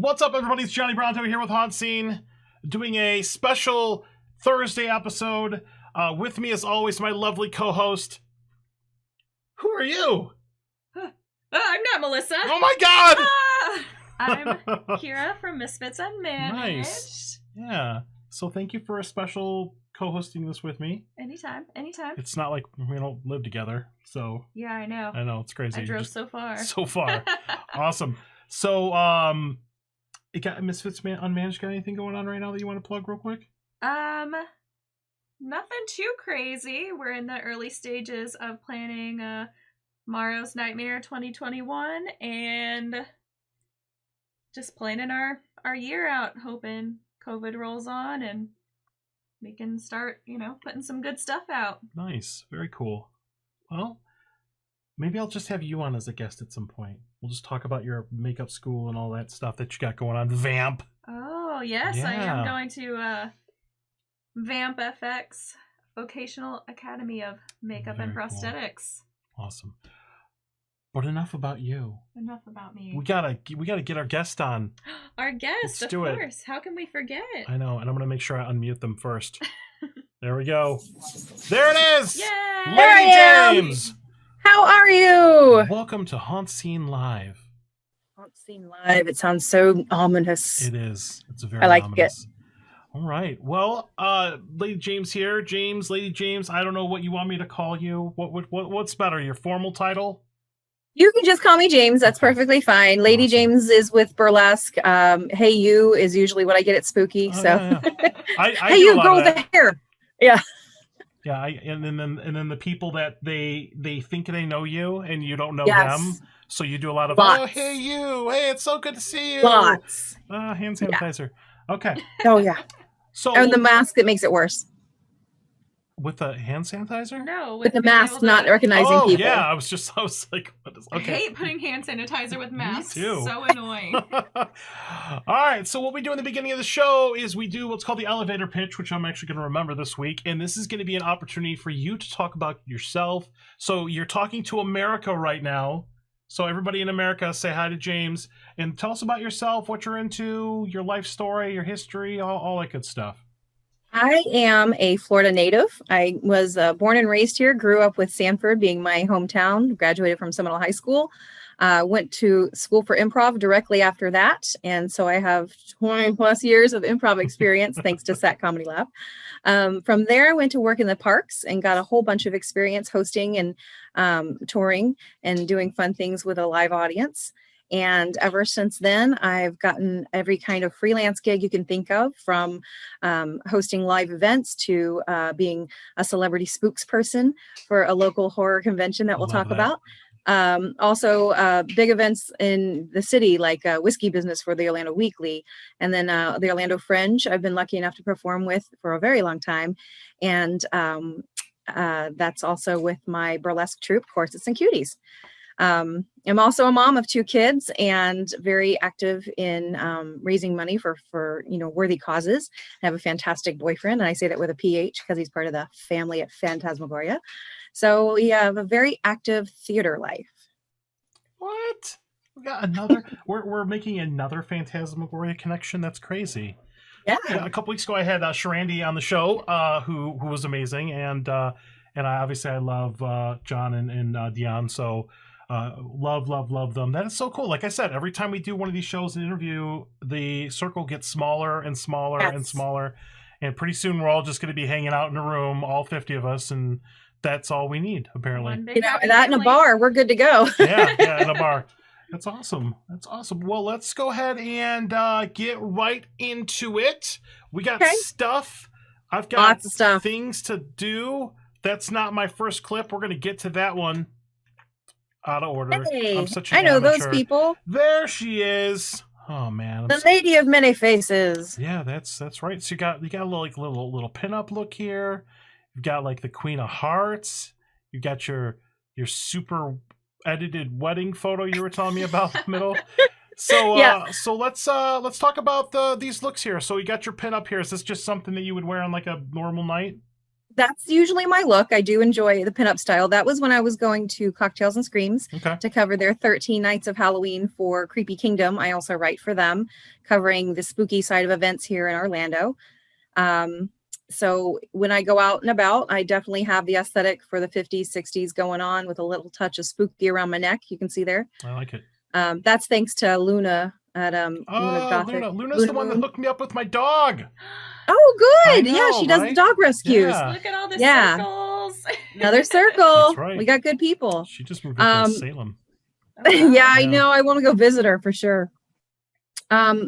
What's up, everybody? It's Johnny Bronto here with HauntScene, doing a special Thursday episode. With me, as always, my lovely co-host. Who are you? I'm not Melissa. Oh my God! I'm Keara from Misfits Unmanaged. Nice. Yeah. So thank you for a special co-hosting this with me. Anytime. It's not like we don't live together, so. Yeah, I know. I know, it's crazy. I drove so far. So far. Awesome. So, you got Misfits Unmanaged, got anything going on right now that you want to plug real quick? Nothing too crazy. We're in the early stages of planning Tomorrow's Nightmare 2021 and just planning our year out, hoping COVID rolls on and we can start, putting some good stuff out. Nice. Very cool. Well, maybe I'll just have you on as a guest at some point. We'll just talk about your makeup school and all that stuff that you got going on. Vamp. Oh, yes. Yeah. I am going to Vamp FX, Vocational Academy of Makeup and Prosthetics. Cool. Awesome. But enough about you. Enough about me. We gotta get our guest on. Our guest, of course. How can we forget? I know, and I'm gonna make sure I unmute them first. There we go. There it is! Yay! Lady Jaimz! How are you? Welcome to HauntScene Live. HauntScene Live. It sounds so ominous. It is. It's very I like ominous. It. All right. Well, Lady Jaimz here. Lady Jaimz. I don't know what you want me to call you. What's better? Your formal title? You can just call me Jaimz. That's perfectly fine. Lady Awesome. Jaimz is with Burlesque. Hey You is usually what I get at Spooky. Oh, so yeah. I hey You, grow the hair. Yeah. Yeah, and then the people that they think they know you and you don't know yes. them, so you do a lot of Lots. oh hey you, hey it's so good to see you. Lots. Hand sanitizer. Yeah. Okay. Oh yeah. So and the mask that makes it worse. With the hand sanitizer? No, with the mask, not recognizing people. Oh yeah, I was like, what is? Okay. I hate putting hand sanitizer with masks. Me too. So annoying. All right, so what we do in the beginning of the show is we do what's called the elevator pitch, which I'm actually going to remember this week, and this is going to be an opportunity for you to talk about yourself. So you're talking to America right now. So everybody in America, say hi to Jaimz and tell us about yourself, what you're into, your life story, your history, all that good stuff. I am a Florida native. I was born and raised here, grew up with Sanford being my hometown, graduated from Seminole High School, went to school for improv directly after that. And so I have 20 plus years of improv experience, thanks to Sat Comedy Lab. From there, I went to work in the parks and got a whole bunch of experience hosting and touring and doing fun things with a live audience. And ever since then, I've gotten every kind of freelance gig you can think of, from hosting live events to being a celebrity spooksperson for a local horror convention that we'll talk about. Also, big events in the city, like Whiskey Business for the Orlando Weekly, and then the Orlando Fringe I've been lucky enough to perform with for a very long time. And that's also with my burlesque troupe, Corsets and Cuties. I'm also a mom of 2 kids and very active in raising money for worthy causes. I have a fantastic boyfriend, and I say that with a PH because he's part of the family at Phantasmagoria. So we have a very active theater life. What? We got another. we're making another Phantasmagoria connection. That's crazy. Yeah. A couple weeks ago, I had Sharandy on the show, who was amazing, and I obviously I love John and Dion. So. Love them. That is so cool. Like I said, every time we do one of these shows and interview, the circle gets smaller and smaller and smaller. and pretty soon we're all just going to be hanging out in a room, all 50 of us, and that's all we need, apparently. One big You know, happy that in a family. bar, we're good to go. Yeah, in a bar. That's awesome. That's awesome. Well, let's go ahead and get right into it. We got Okay. stuff. I've got Lots of stuff. things to do. That's not my first clip. We're going to get to that one out of order. Hey, I'm such an I know those amateur. people. There she is. Oh man. The lady of many faces. Yeah, that's right. So you got a little pinup look here. You've got like the Queen of Hearts. You got your super edited wedding photo you were telling me about in the middle. So Yeah. so let's talk about these looks here. So you got your pinup here. Is this just something that you would wear on like a normal night? That's usually my look. I do enjoy the pinup style. That was when I was going to Cocktails and Screams Okay. to cover their 13 nights of Halloween for Creepy Kingdom. I also write for them, covering the spooky side of events here in Orlando. So when I go out and about, I definitely have the aesthetic for the 50s, 60s going on with a little touch of spooky around my neck. You can see there. I like it. That's thanks to Luna at Luna Gothic. Luna's the one that hooked me up with my dog. Oh, good. I know, Yeah, she does right? the dog rescues. Yeah. Look at all the Yeah. circles. Another circle. That's right. We got good people. She just moved into Um, Salem. Oh, wow. Yeah, I Yeah. know. I want to go visit her for sure.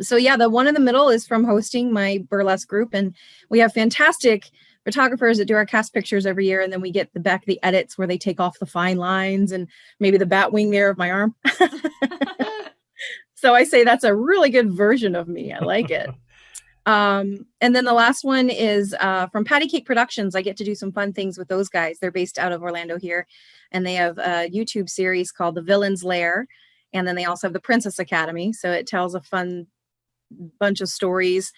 So yeah, the one in the middle is from hosting my burlesque group, and we have fantastic photographers that do our cast pictures every year, and then we get the edits where they take off the fine lines and maybe the bat wing there of my arm. So I say that's a really good version of me. I like it. And then the last one is from Patty Cake Productions. I get to do some fun things with those guys. They're based out of Orlando here, and they have a YouTube series called The Villain's Lair. And then they also have the Princess Academy. So it tells a fun bunch of stories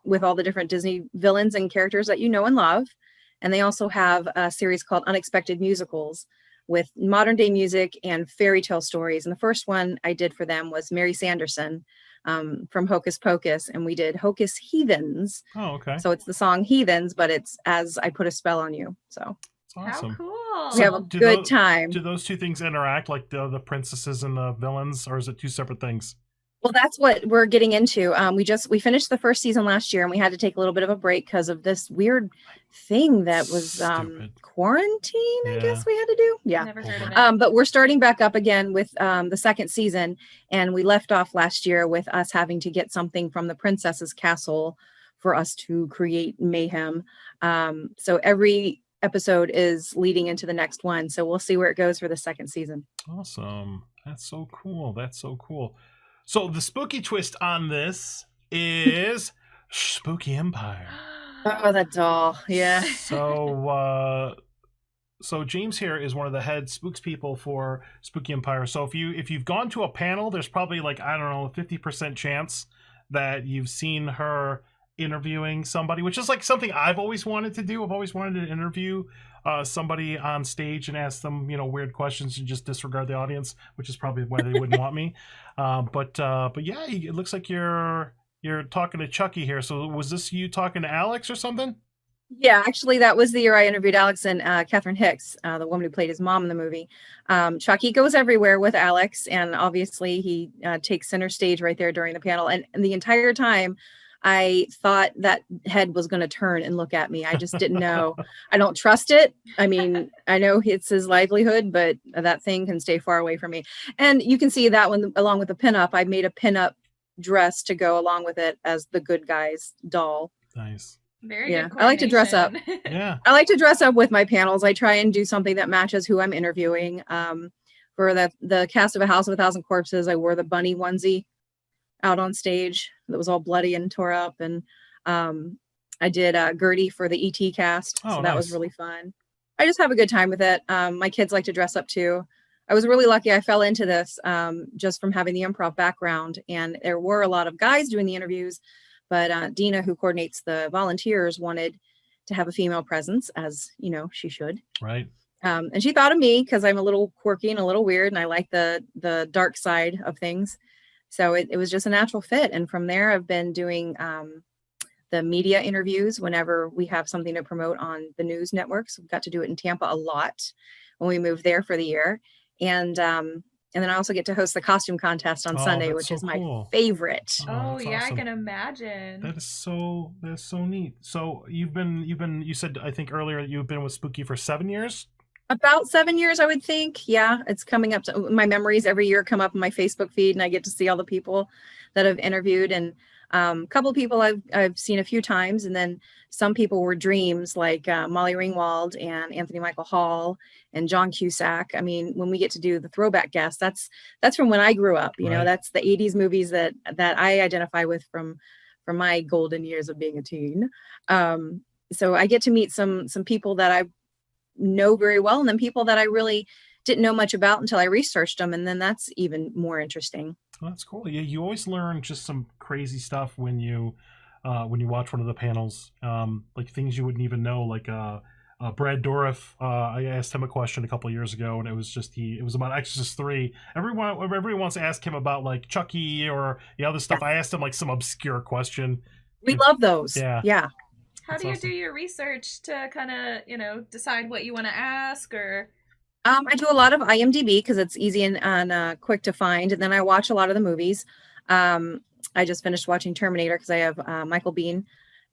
with all the different Disney villains and characters that you know and love. And they also have a series called Unexpected Musicals with modern day music and fairy tale stories. And the first one I did for them was Mary Sanderson from Hocus Pocus. And we did Hocus Heathens. Oh, okay. So it's the song Heathens, but it's As I Put a Spell on You. So That's awesome. How cool. we have a do good those- time. Do those two things interact, like the princesses and the villains, or is it two separate things? Well, that's what we're getting into. We finished the first season last year, and we had to take a little bit of a break because of this weird thing that was Stupid. quarantine. I Yeah. guess we had to do. Yeah. Never heard of it. But we're starting back up again with the second season, and we left off last year with us having to get something from the princess's castle for us to create mayhem. So every episode is leading into the next one. So we'll see where it goes for the second season. Awesome. That's so cool. That's so cool. So the spooky twist on this is Spooky Empire. Oh, that doll. Yeah. So so James here is one of the head spookspeople for Spooky Empire. So if you've gone to a panel, there's probably like, I don't know, 50% chance that you've seen her interviewing somebody, which is like something I've always wanted to do. I've always wanted to interview somebody on stage and ask them, weird questions and just disregard the audience, which is probably why they wouldn't want me. But yeah, it looks like you're talking to Chucky here. So was this you talking to Alex or something? Yeah, actually, that was the year I interviewed Alex and Catherine Hicks, the woman who played his mom in the movie. Chucky goes everywhere with Alex, and obviously he takes center stage right there during the panel. And the entire time, I thought that head was going to turn and look at me. I just didn't know. I don't trust it. I mean, I know it's his livelihood, but that thing can stay far away from me. And you can see that one along with the pinup. I made a pinup dress to go along with it as the good guy's doll. Nice. Very Yeah, good. I like to dress up. coordination. Yeah. I like to dress up with my panels. I try and do something that matches who I'm interviewing. For the cast of A House of a Thousand Corpses, I wore the bunny onesie out on stage that was all bloody and tore up. And I did Gertie for the ET cast. Oh, So that was nice. really fun. I just have a good time with it. My kids like to dress up too. I was really lucky I fell into this just from having the improv background. And there were a lot of guys doing the interviews, but Dina, who coordinates the volunteers, wanted to have a female presence, as she should. Right. And she thought of me because I'm a little quirky and a little weird, and I like the dark side of things. So it was just a natural fit. And from there, I've been doing the media interviews whenever we have something to promote on the news networks. We've got to do it in Tampa a lot when we moved there for the year. And then I also get to host the costume contest on Sunday, that's which so is my cool. favorite. Oh that's yeah, awesome. I can imagine. That is so neat. So you said, I think earlier, you've been with Spooky for 7 years? About 7 years, I would think. Yeah, it's coming up to my memories every year come up in my Facebook feed, and I get to see all the people that I've interviewed. And a couple of people I've seen a few times, and then some people were dreams, like Molly Ringwald and Anthony Michael Hall and John Cusack. I mean, when we get to do the throwback guests, that's from when I grew up. You know, Right. that's the '80s movies that I identify with from my golden years of being a teen. So I get to meet some people that I know very well, and then people that I really didn't know much about until I researched them, and then that's even more interesting. Well, that's cool. Yeah, you always learn just some crazy stuff when you watch one of the panels, like things you wouldn't even know. Like Brad Dourif, I asked him a question a couple of years ago, and it was about Exorcist 3. Everyone wants to ask him about like Chucky or the other stuff. I asked him like some obscure question. We love those. Yeah. How do you do your research to kind of, decide what you want to ask? Or I do a lot of IMDb because it's easy and quick to find, and then I watch a lot of the movies. I just finished watching Terminator because I have Michael Biehn,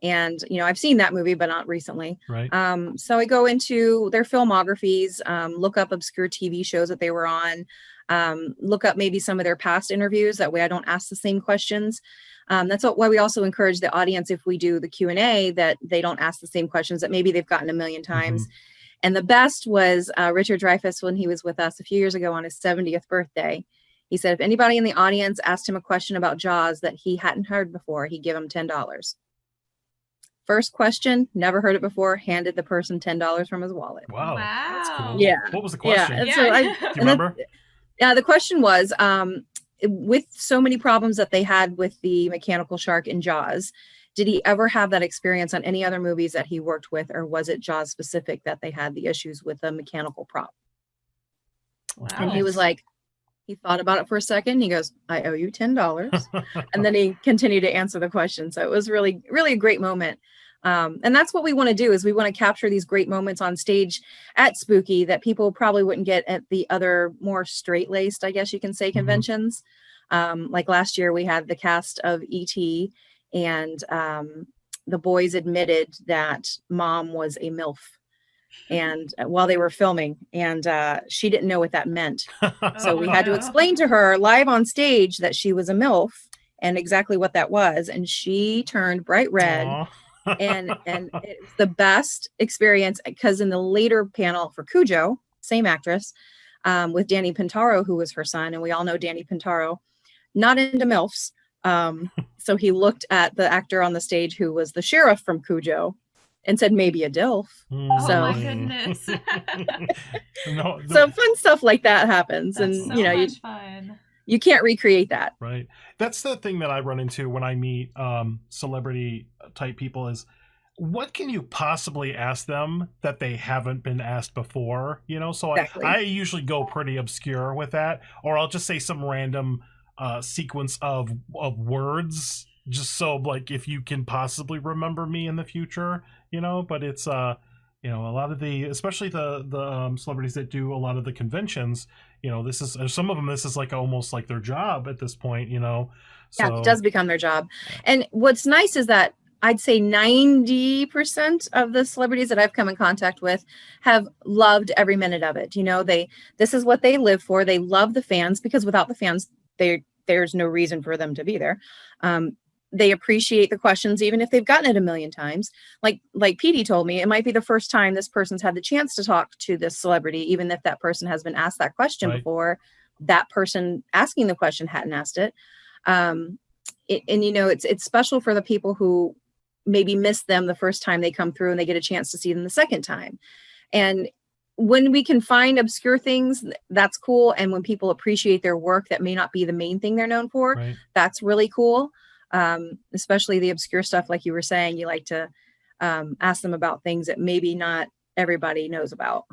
and I've seen that movie, but not recently. Right. So I go into their filmographies, look up obscure TV shows that they were on, look up maybe some of their past interviews. That way I don't ask the same questions. That's why we also encourage the audience, if we do the Q&A, that they don't ask the same questions that maybe they've gotten a million times. Mm-hmm. And the best was Richard Dreyfuss, when he was with us a few years ago on his 70th birthday. He said if anybody in the audience asked him a question about Jaws that he hadn't heard before, he'd give him $10. First question, never heard it before, handed the person $10 from his wallet. Wow. That's cool. Yeah. What was the question? Yeah. So do you remember? The question was, with so many problems that they had with the mechanical shark in Jaws, did he ever have that experience on any other movies that he worked with, or was it Jaws specific that they had the issues with the mechanical prop? Wow. And he was like, he thought about it for a second. He goes, I owe you $10. And then he continued to answer the question. So it was really, really a great moment. And that's what we want to do, is we want to capture these great moments on stage at Spooky that people probably wouldn't get at the other more straight-laced, I guess you can say, conventions. Like last year we had the cast of E.T. and the boys admitted that mom was a MILF, and while they were filming, and she didn't know what that meant. So we had to explain to her live on stage that she was a MILF and exactly what that was. And she turned bright red. and it was the best experience, because in the later panel for Cujo, same actress, with Danny Pintaro, who was her son, and we all know Danny Pintaro, not into MILFs. So he looked at the actor on the stage who was the sheriff from Cujo and said, maybe a DILF. Oh So, my goodness. So fun stuff like that happens. That's and so much fun. You can't recreate that. Right. That's the thing that I run into when I meet celebrity type people, is what can you possibly ask them that they haven't been asked before? So exactly. I usually go pretty obscure with that, or I'll just say some random sequence of words, just so, like, if you can possibly remember me in the future, but it's a lot of especially the celebrities that do a lot of the conventions, some of them, this is like almost like their job at this point, So, yeah, it does become their job. And what's nice is that I'd say 90% of the celebrities that I've come in contact with have loved every minute of it. This is what they live for. They love the fans, because without the fans, there's no reason for them to be there. They appreciate the questions, even if they've gotten it a million times. Like Petey told me, it might be the first time this person's had the chance to talk to this celebrity, even if that person has been asked that question before. That person asking the question hadn't asked it. It's special for the people who maybe miss them the first time they come through, and they get a chance to see them the second time. And when we can find obscure things, that's cool. And when people appreciate their work that may not be the main thing they're known for, that's really cool. Especially the obscure stuff, like you were saying, you like to ask them about things that maybe not everybody knows about.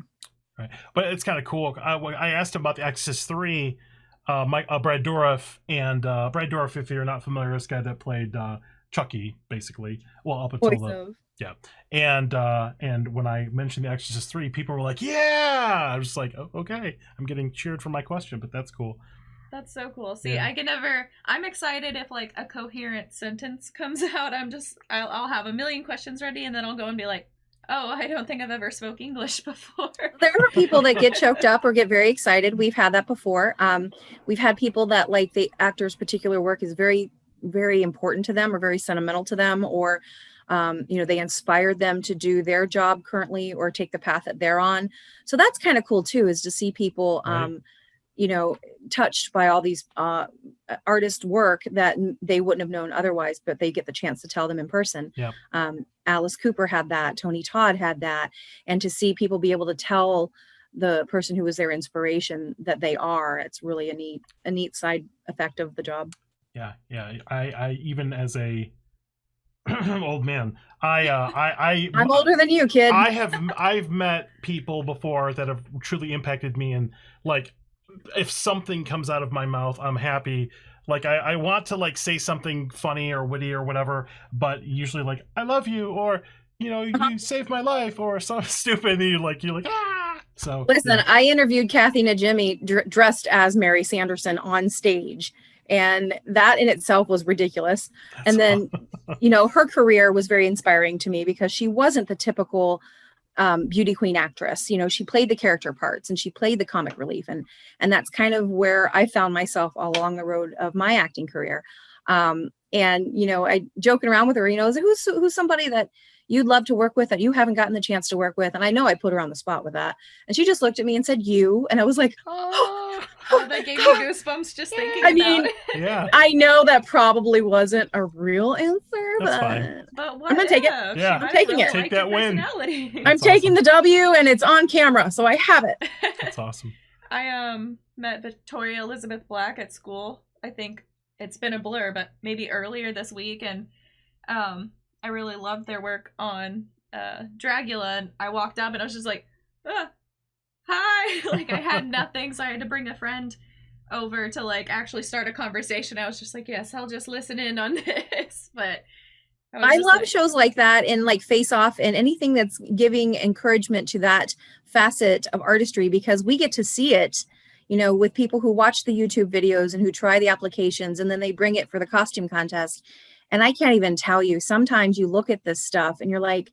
Right. But it's kind of cool. I asked him about the Exorcist 3, Brad Dourif, and Brad Dourif, if you're not familiar, this guy that played Chucky, basically. Well, up until yeah. And when I mentioned The Exorcist 3, people were like, yeah! I was just like, oh, okay. I'm getting cheered for my question, but that's cool. That's so cool. See, Yeah. I'm excited if like a coherent sentence comes out. I'll have a million questions ready and then I'll go and be like, oh, I don't think I've ever spoke English before. There are people that get choked up or get very excited. We've had that before. We've had people that like the actor's particular work is very, very important to them or very sentimental to them, or they inspired them to do their job currently or take the path that they're on. So that's kind of cool too, is to see people, Right. Touched by all these artist work that they wouldn't have known otherwise, but they get the chance to tell them in person. Yeah. Alice Cooper had that, Tony Todd had that. And to see people be able to tell the person who was their inspiration that they are, it's really a neat side effect of the job. Yeah. I even as a old man, I'm older than you, kid. I've met people before that have truly impacted me, and like, if something comes out of my mouth, I'm happy. Like I want to like say something funny or witty or whatever, but usually like, I love you, or you saved my life, or something stupid, and you're like ah. So listen, yeah. I interviewed Kathy Najimy dressed as Mary Sanderson on stage, and that in itself was ridiculous. And then her career was very inspiring to me because she wasn't the typical beauty queen actress. She played the character parts and she played the comic relief, and that's kind of where I found myself all along the road of my acting career. I joking around with her, who's somebody that you'd love to work with that you haven't gotten the chance to work with? And I know I put her on the spot with that, and she just looked at me and said, you. And I was like, oh, that gave me goosebumps just thinking about it. Yeah, I know that probably wasn't a real answer. That's fine. But what I'm gonna take it. Yeah, I'm taking it. Take that win. I'm taking the W, and it's on camera, so I have it. That's awesome. I met Victoria Elizabeth Black at school. I think it's been a blur, but maybe earlier this week, and I really loved their work on Dragula, and I walked up and I was just like, hi. Like I had nothing, so I had to bring a friend over to like actually start a conversation. I was just like, yes, I'll just listen in on this. But I love shows like that, and like Face Off, and anything that's giving encouragement to that facet of artistry, because we get to see it, with people who watch the YouTube videos and who try the applications, and then they bring it for the costume contest. And I can't even tell you, sometimes you look at this stuff and you're like,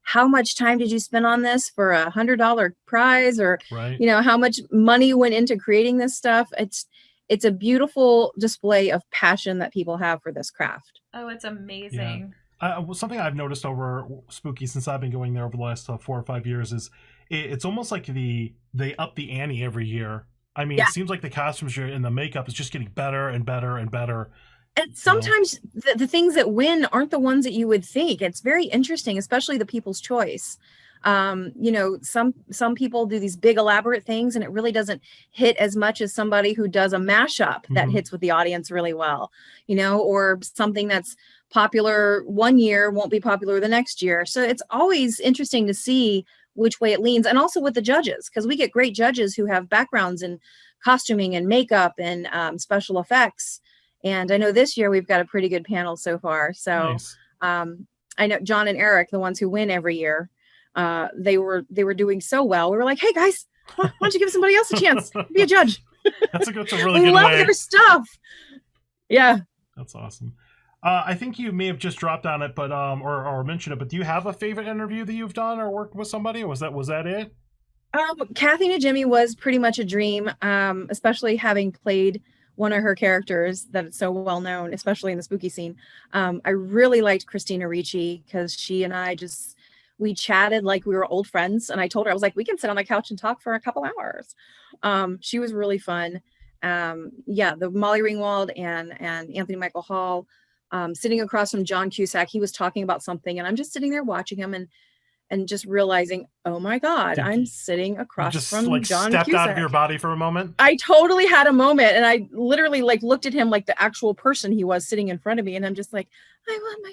how much time did you spend on this for $100 prize? Or, right. How much money went into creating this stuff? It's a beautiful display of passion that people have for this craft. Oh, it's amazing. Yeah. Something I've noticed over Spooky since I've been going there over the last 4 or 5 years is it's almost like they up the ante every year. I mean, It seems like the costumes and the makeup is just getting better and better and better. And sometimes the things that win aren't the ones that you would think. It's very interesting, especially the People's Choice. Some people do these big elaborate things and it really doesn't hit as much as somebody who does a mashup that hits with the audience really well, or something that's popular one year won't be popular the next year. So it's always interesting to see which way it leans, and also with the judges, because we get great judges who have backgrounds in costuming and makeup and special effects. And I know this year we've got a pretty good panel so far. So nice. I know John and Eric, the ones who win every year, they were doing so well. We were like, hey guys, why don't you give somebody else a chance? Be a judge. That's a really we good love way. their stuff. Yeah. That's awesome. I think you may have just dropped on it, but or mentioned it, but do you have a favorite interview that you've done or worked with somebody, or was that it? Kathy Najimy was pretty much a dream, especially having played one of her characters that is so well known, especially in the spooky scene. I really liked Christina Ricci because she and I we chatted like we were old friends, and I told her, I was like, we can sit on the couch and talk for a couple hours. She was really fun. The Molly Ringwald and Anthony Michael Hall, sitting across from John Cusack, he was talking about something, and I'm just sitting there watching him and just realizing, oh my God, I'm sitting across from like John stepped Cusack. out of your body for a moment. I totally had a moment, and I literally like looked at him like the actual person he was sitting in front of me, and I'm just like, I want my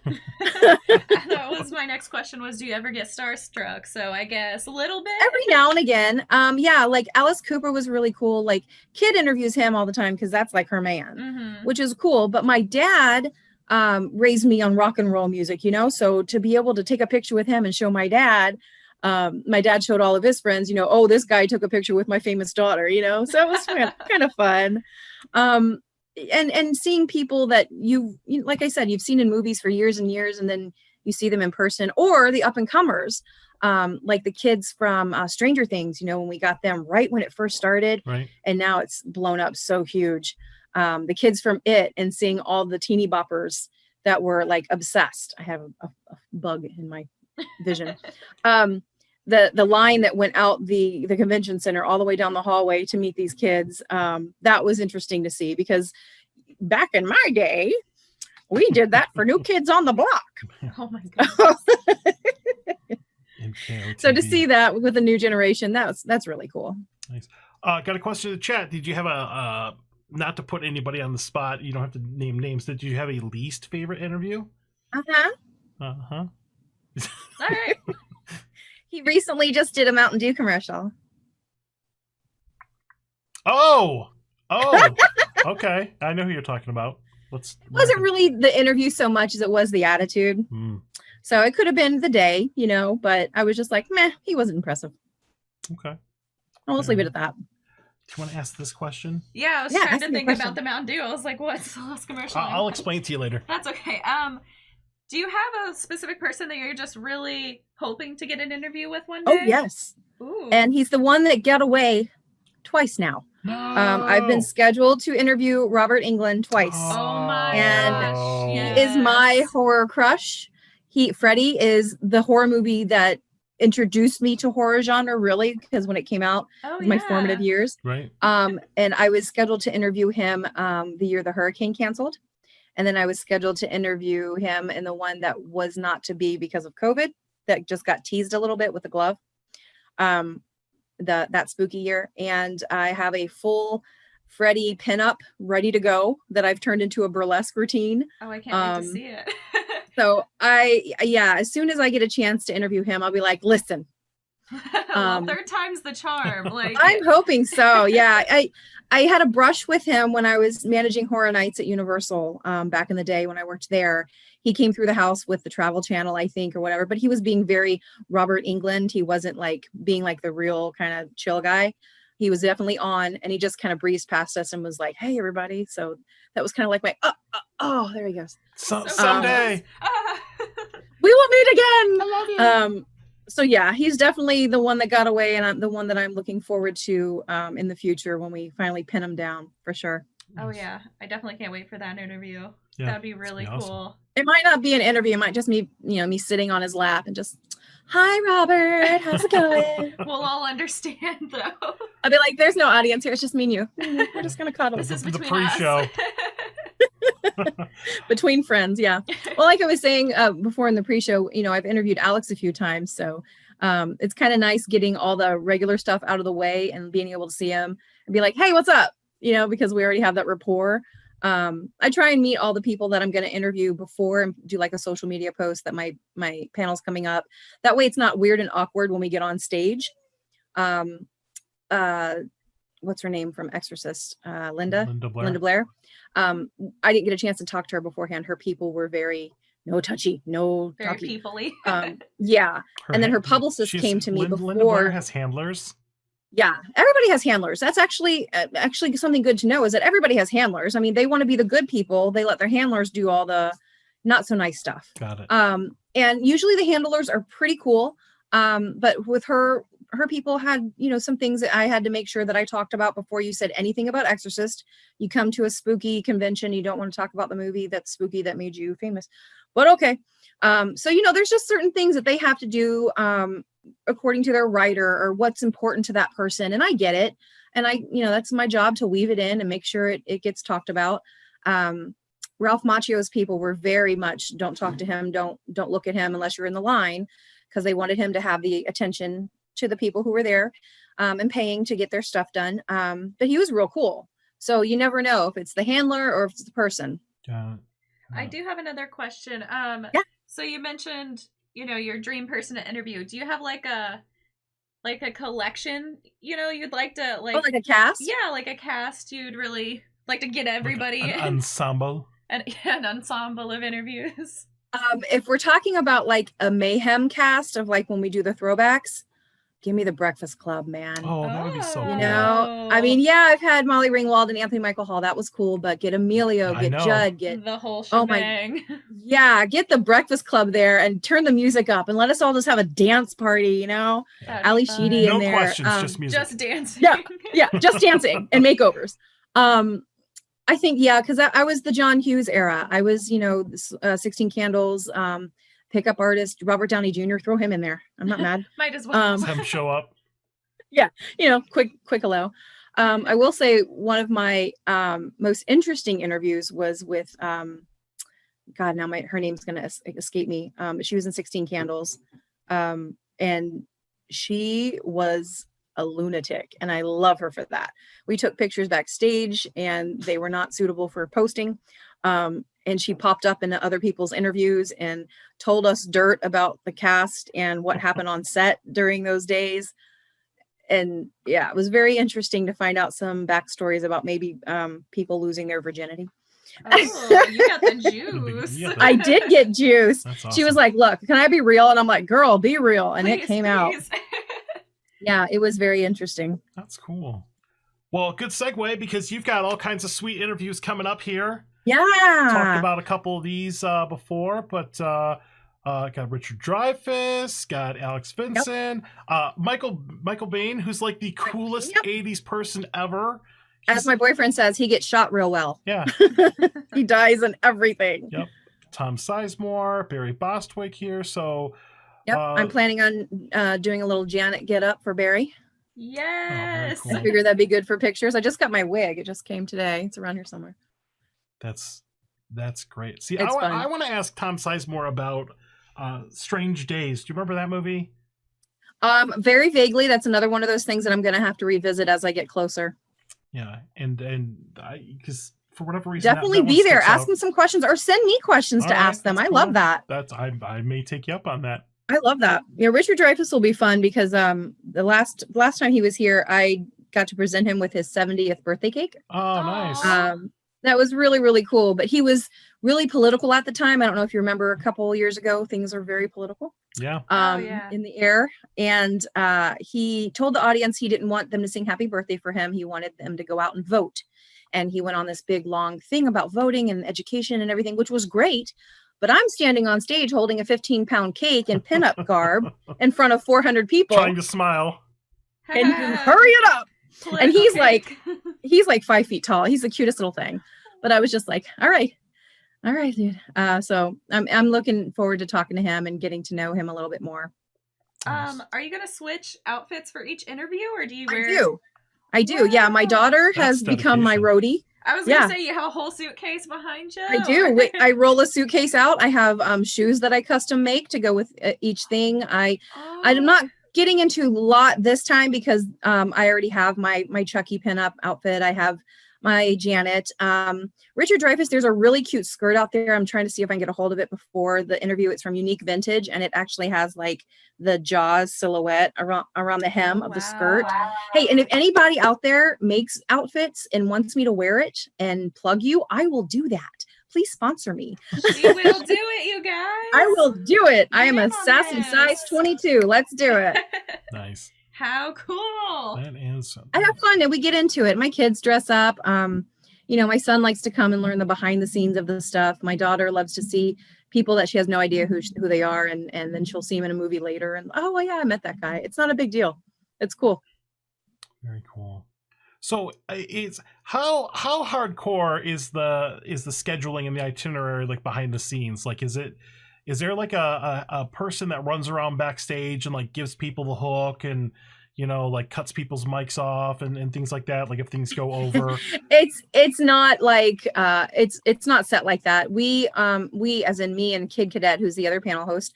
$2. That was my next question, was do you ever get starstruck? So I guess a little bit. Every now and again. Like Alice Cooper was really cool. Like Kid interviews him all the time because that's like her man, which is cool. But my dad, raised me on rock and roll music, so to be able to take a picture with him and show my dad showed all of his friends, oh, this guy took a picture with my famous daughter, so it was kind of fun. And seeing people that you like I said, you've seen in movies for years and years, and then you see them in person, or the up and comers, like the kids from Stranger Things, when we got them right when it first started, right, and now it's blown up so huge. The kids from It, and seeing all the teeny boppers that were like obsessed. I have a bug in my vision. The line that went out the convention center all the way down the hallway to meet these kids, that was interesting to see, because back in my day, we did that for New Kids on the Block. Oh my god. So to see that with the new generation, that's really cool. Nice. Got a question in the chat. Did you have a not to put anybody on the spot, you don't have to name names, did you have a least favorite interview? All right. He recently just did a Mountain Dew commercial. Oh, okay. I know who you're talking about. It wasn't really the interview so much as it was the attitude. So it could have been the day, but I was just like, meh, he wasn't impressive. Okay. I'll just leave it at that. Do you want to ask this question? Yeah, I was trying to think about the Mountain Dew. I was like, what's the last commercial? I'll explain to you later. That's okay. Do you have a specific person that you're just really hoping to get an interview with one day? Oh, yes. Ooh. And he's the one that got away twice now. No. I've been scheduled to interview Robert Englund twice. Oh my and gosh. He Yes. is my horror crush. Freddie is the horror movie that introduced me to horror genre, really, because when it came out, my formative years. Right. And I was scheduled to interview him the year the hurricane canceled. And then I was scheduled to interview him in the one that was not to be because of COVID, that just got teased a little bit with the glove. That spooky year. And I have a full Freddie pinup ready to go that I've turned into a burlesque routine. Oh, I can't wait to see it. So as soon as I get a chance to interview him, I'll be like, listen. Well, third time's the charm. Like, I'm hoping so. Yeah. I had a brush with him when I was managing Horror Nights at Universal back in the day when I worked there. He came through the house with the Travel Channel, I think, or whatever, but he was being very Robert Englund. He wasn't like being like the real kind of chill guy. He was definitely on, and he just kind of breezed past us and was like, hey, everybody. So that was kind of like my, there he goes. Someday. We will meet again. I love you. So yeah, he's definitely the one that got away, and I'm the one that I'm looking forward to in the future when we finally pin him down, for sure. Oh yeah, I definitely can't wait for that interview. Yeah, that'd be really awesome. cool. It might not be an interview. It might just be, me sitting on his lap and just, hi, Robert, how's it going? We'll all understand though. I'll be like, there's no audience here. It's just me and you. We're just gonna cuddle. This is the between pre-show. Between friends, yeah. Well, like I was saying before in the pre-show, I've interviewed Alex a few times, so it's kind of nice getting all the regular stuff out of the way and being able to see him and be like, hey, what's up? Because we already have that rapport. I try and meet all the people that I'm going to interview before and do like a social media post that my panel's coming up. That way it's not weird and awkward when we get on stage. What's her name from Exorcist? Linda Blair. I didn't get a chance to talk to her beforehand. Her people were very no touchy, no very talky. people-y. Yeah. And then her publicist came to me before. Linda Blair has handlers. Yeah, everybody has handlers. That's actually something good to know, is that everybody has handlers. I mean, they want to be the good people. They let their handlers do all the not so nice stuff. Got it. And usually the handlers are pretty cool. But with her people had, some things that I had to make sure that I talked about before you said anything about Exorcist. You come to a spooky convention, you don't want to talk about the movie that's spooky that made you famous. But okay. So, there's just certain things that they have to do according to their writer or what's important to that person. And I get it. And that's my job to weave it in and make sure it gets talked about. Ralph Macchio's people were very much, don't talk to him. Don't look at him unless you're in the line, because they wanted him to have the attention to the people who were there and paying to get their stuff done. But he was real cool. So you never know if it's the handler or if it's the person. I do have another question. Yeah. So you mentioned, your dream person to interview. Do you have like a collection, you'd like to like a cast? Yeah, like a cast you'd really like to get everybody. Like an ensemble. an ensemble of interviews. If we're talking about like a mayhem cast of like when we do the throwbacks, give me the Breakfast Club, man. Oh, that would be so You cool. know, I mean, yeah, I've had Molly Ringwald and Anthony Michael Hall. That was cool, but get Emilio, I get know. Judd, get the whole oh my- shebang. yeah, get the Breakfast Club there and turn the music up and let us all just have a dance party, you know? That'd be Ali fun. Sheedy No in there. questions, just music. Just dancing. Yeah, just dancing and makeovers. I think, yeah, because I was the John Hughes era. I was, 16 Candles, pickup artist, Robert Downey Jr. Throw him in there. I'm not mad. Might as well. Have him show up. Quick hello. I will say one of my most interesting interviews was with God, now her name's gonna escape me. She was in 16 Candles, and she was a lunatic, and I love her for that. We took pictures backstage, and they were not suitable for posting. And she popped up into other people's interviews and told us dirt about the cast and what happened on set during those days. And yeah, it was very interesting to find out some backstories about maybe people losing their virginity. Oh, you got the juice. Yeah, I did get juice. That's awesome. She was like, look, can I be real? And I'm like, girl, be real. And Please, it came out. please. Yeah, it was very interesting. That's cool. Well, good segue because you've got all kinds of sweet interviews coming up here. Talked Yeah. about a couple of these before, but got Richard Dreyfuss, got Alex Vincent, Michael Bain, who's like the coolest Yep. 80s person ever. As my boyfriend says, he gets shot real well. Yeah. He dies in everything. Yep. Tom Sizemore, Barry Bostwick here. So Yep. I'm planning on doing a little Janet get up for Barry. Yes. cool. I figured that'd be good for pictures. I just got my wig. It just came today. It's around here somewhere. that's great. See, It's fun. I want to ask Tom Sizemore about Strange Days. Do you remember that movie? Very vaguely. That's another one of those things that I'm going to have to revisit as I get closer. Yeah, and because for whatever reason, Definitely that one be there. sticks out. Ask them some questions or send me questions All to right, ask them. that's I cool. love that. I may take you up on that. I love that. Yeah, Richard Dreyfuss will be fun because the last time he was here, I got to present him with his 70th birthday cake. Oh, nice. That was really, really cool. But he was really political at the time. I don't know if you remember a couple years ago, things were very political. Yeah. Yeah. In the air. And he told the audience he didn't want them to sing happy birthday for him. He wanted them to go out and vote. And he went on this big, long thing about voting and education and everything, which was great. But I'm standing on stage holding a 15-pound cake in pinup garb in front of 400 people. Trying to smile. And hurry it up. And he's Political like, he's like 5 feet tall. He's the cutest little thing. But I was just like, all right, dude. So I'm looking forward to talking to him and getting to know him a little bit more. Are you gonna switch outfits for each interview, or do you wear? I do. Yeah, my daughter That's has become my dedication. roadie. I was gonna say you have a whole suitcase behind you. I do. I roll a suitcase out. I have shoes that I custom make to go with each thing. I'm not getting into a lot this time because I already have my Chucky pinup outfit. I have my Janet. Richard Dreyfuss, there's a really cute skirt out there. I'm trying to see if I can get a hold of it before the interview. It's from Unique Vintage, and it actually has like the Jaws silhouette around the hem of the skirt. Hey, and if anybody out there makes outfits and wants me to wear it and plug you, I will do that. Please sponsor me. We will do it, you guys. I will do it. I am a Get on sassy this. size 22. Let's do it. Nice. How cool. That is. I have fun and we get into it. My kids dress up. My son likes to come and learn the behind the scenes of the stuff. My daughter loves to see people that she has no idea who they are, and then she'll see them in a movie later. And oh well, yeah, I met that guy. It's not a big deal. It's cool. Very cool. So it's how hardcore is the scheduling and the itinerary, like behind the scenes? Like, is there like a person that runs around backstage and like gives people the hook and like cuts people's mics off and things like that, like if things go over? It's not like it's not set like that. We as in me and Kid Cadet, who's the other panel host,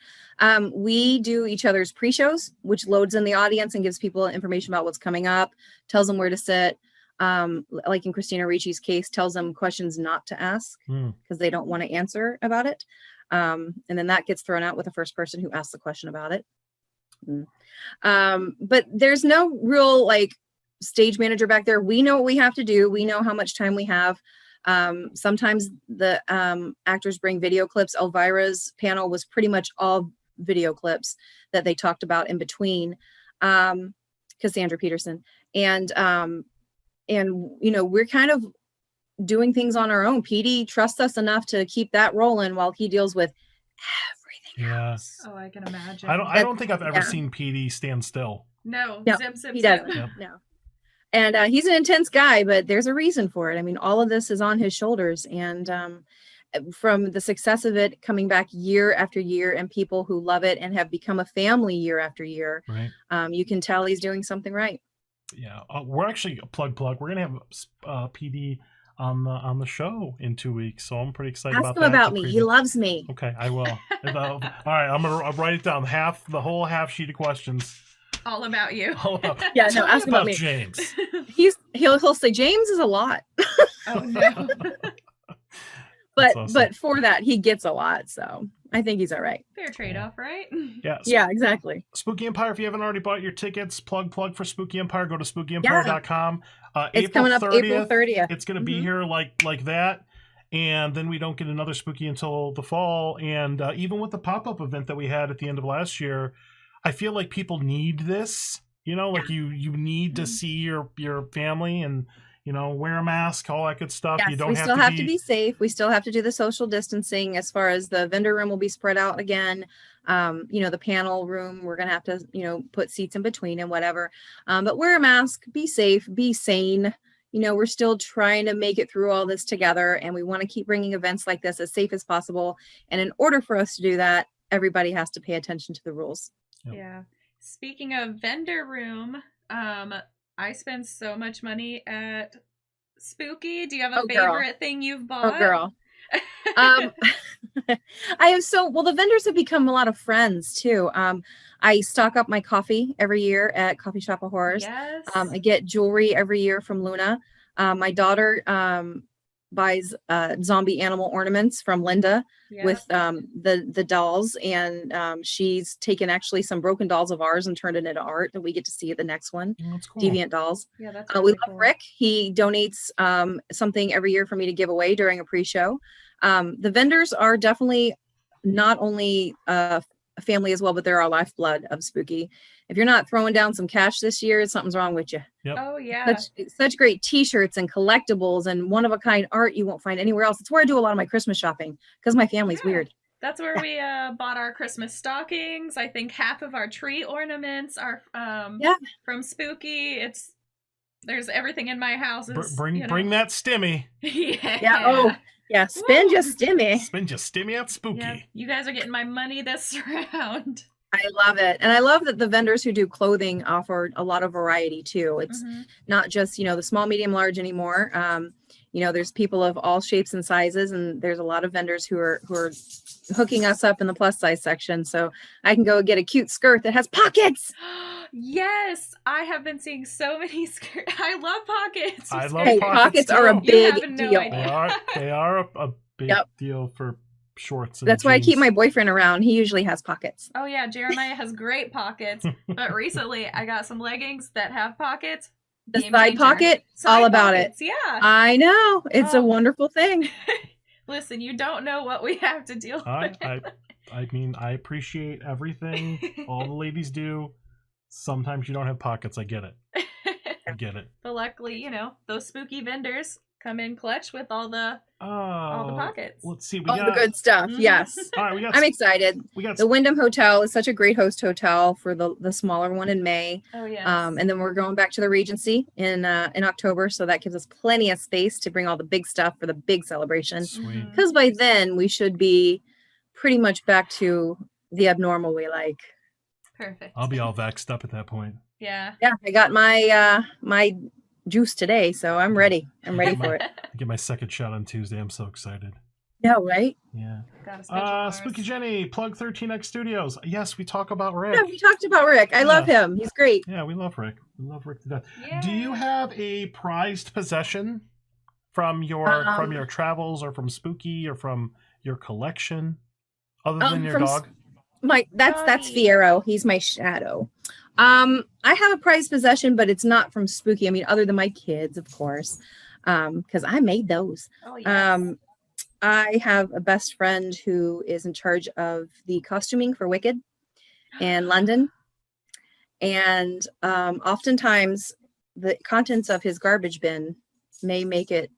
we do each other's pre-shows, which loads in the audience and gives people information about what's coming up, tells them where to sit. Like in Christina Ricci's case, tells them questions not to ask because they don't want to answer about it. And then that gets thrown out with the first person who asks the question about it. But there's no real like stage manager back there. We know what we have to do. We know how much time we have. Sometimes the actors bring video clips. Elvira's panel was pretty much all video clips that they talked about in between. Cassandra Peterson. And we're kind of doing things on our own. PD trusts us enough to keep that rolling while he deals with everything else. Oh, I can imagine. I don't think I've ever seen PD stand still. No, zip, zip, he zip. doesn't. No. And he's an intense guy, but there's a reason for it. I mean, all of this is on his shoulders. And from the success of it coming back year after year and people who love it and have become a family year after year, right. You can tell he's doing something right. Yeah, we're actually plug. We're gonna have PD on the show in 2 weeks, so I'm pretty excited about that. Ask him about me. He loves me. Okay, I will. All right, I'll write it down. The whole half sheet of questions. All about you. Yeah, no, ask about me. James. He'll say James is a lot. Oh no. But for that he gets a lot, so I think he's all right. Fair trade-off, right? Yeah. Yeah, exactly. Spooky Empire, if you haven't already bought your tickets, plug for Spooky Empire, go to spookyempire.com. It's coming up April 30th. It's going to be here like that. And then we don't get another Spooky until the fall. And even with the pop-up event that we had at the end of last year, I feel like people need this. Like you need to see your family and wear a mask, all that good stuff. Yes, we still have to be safe. We still have to do the social distancing. As far as the vendor room will be spread out again. The panel room, we're going to have to, put seats in between and whatever. But wear a mask, be safe, be sane. We're still trying to make it through all this together, and we want to keep bringing events like this as safe as possible. And in order for us to do that, everybody has to pay attention to the rules. Yep. Yeah. Speaking of vendor room, I spend so much money at Spooky. Do you have a favorite thing you've bought? Oh, girl. I have the vendors have become a lot of friends too. I stock up my coffee every year at Coffee Shop of Horrors. Yes. I get jewelry every year from Luna. My daughter buys zombie animal ornaments from Linda with the dolls, and she's taken actually some broken dolls of ours and turned it into art that we get to see at the next one. That's cool. Deviant dolls. Yeah, that's we love Rick. He donates something every year for me to give away during a pre-show. The vendors are definitely not only a family as well, but they're our lifeblood of Spooky. If you're not throwing down some cash this year, something's wrong with you. Yep. Oh yeah. Such great t-shirts and collectibles and one-of-a-kind art you won't find anywhere else. It's where I do a lot of my Christmas shopping because my family's weird. That's where we bought our Christmas stockings. I think half of our tree ornaments are from Spooky. There's everything in my house. Bring that stimmy. Yeah. Oh, yeah. Spend your stimmy. Spend your stimmy at Spooky. Yeah. You guys are getting my money this round. I love it. And I love that the vendors who do clothing offer a lot of variety too. It's not just, the small, medium, large anymore. There's people of all shapes and sizes, and there's a lot of vendors who are hooking us up in the plus size section. So I can go get a cute skirt that has pockets. Yes, I have been seeing so many skirts. I love pockets. I love pockets are a big deal. They are a big deal for shorts. That's why I keep my boyfriend around. He usually has pockets. Oh yeah, Jeremiah has great pockets. But recently I got some leggings that have pockets. The side pocket, all about it. Yeah. I know. It's a wonderful thing. Listen, you don't know what we have to deal with. I mean, I appreciate everything all the ladies do. Sometimes you don't have pockets. I get it. But luckily, those spooky vendors come in clutch with all the pockets. Let's see. All the good stuff. Yes. All right, I'm excited. The Wyndham Hotel is such a great host hotel for the smaller one in May. Oh yeah. And then we're going back to the Regency in October, so that gives us plenty of space to bring all the big stuff for the big celebration. Sweet. Because by then we should be pretty much back to the abnormal we like. Perfect. I'll be all vaxxed up at that point. Yeah. Yeah, I got my juice today, so I'm ready. I'm ready for it. I get my second shot on Tuesday. I'm so excited. Yeah, right? Yeah. Spooky Jenny, plug 13X Studios. Yes, we talk about Rick. Yeah, we talked about Rick. I love him. He's great. Yeah, we love Rick. We love Rick to death. Yeah. Do you have a prized possession from your travels or from Spooky or from your collection other than your dog? That's Fiero. He's my shadow. I have a prized possession, but it's not from Spooky. I mean, other than my kids, of course. because I made those. Oh yes. I have a best friend who is in charge of the costuming for Wicked in London. And oftentimes the contents of his garbage bin may make it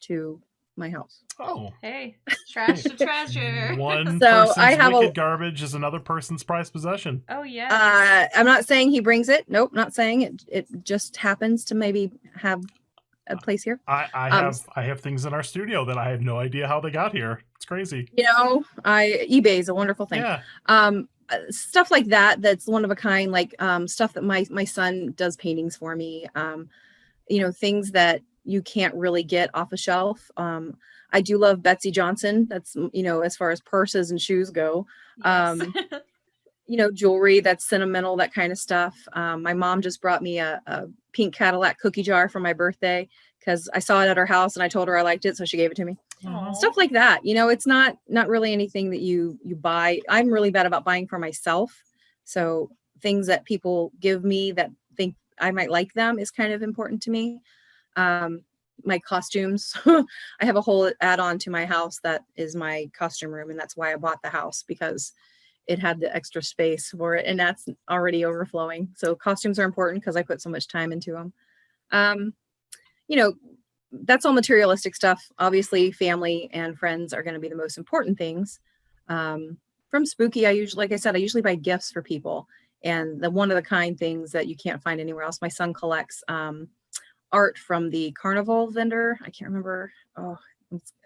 to my house. Oh. Hey, trash to treasure. One So person's I have wicked garbage is another person's prized possession. Oh yeah. I'm not saying he brings it. Nope, not saying it. It just happens to maybe have a place here. I have things in our studio that I have no idea how they got here. It's crazy. eBay is a wonderful thing. Yeah. Stuff like that, that's one of a kind, like stuff that my son does paintings for me. Things that you can't really get off a shelf. I do love Betsy Johnson. That's, as far as purses and shoes go. Yes. Jewelry that's sentimental, that kind of stuff. My mom just brought me a pink Cadillac cookie jar for my birthday because I saw it at her house and I told her I liked it, so she gave it to me. Aw. Stuff like that. It's not really anything that you buy. I'm really bad about buying for myself. So things that people give me that think I might like them is kind of important to me. My costumes, I have a whole add-on to my house that is my costume room, and that's why I bought the house, because it had the extra space for it, and that's already overflowing. So costumes are important because I put so much time into them. That's all materialistic stuff. Obviously, family and friends are going to be the most important things. From Spooky, I usually buy gifts for people, and the one of the kind things that you can't find anywhere else. My son collects art from the carnival vendor. I can't remember. Oh,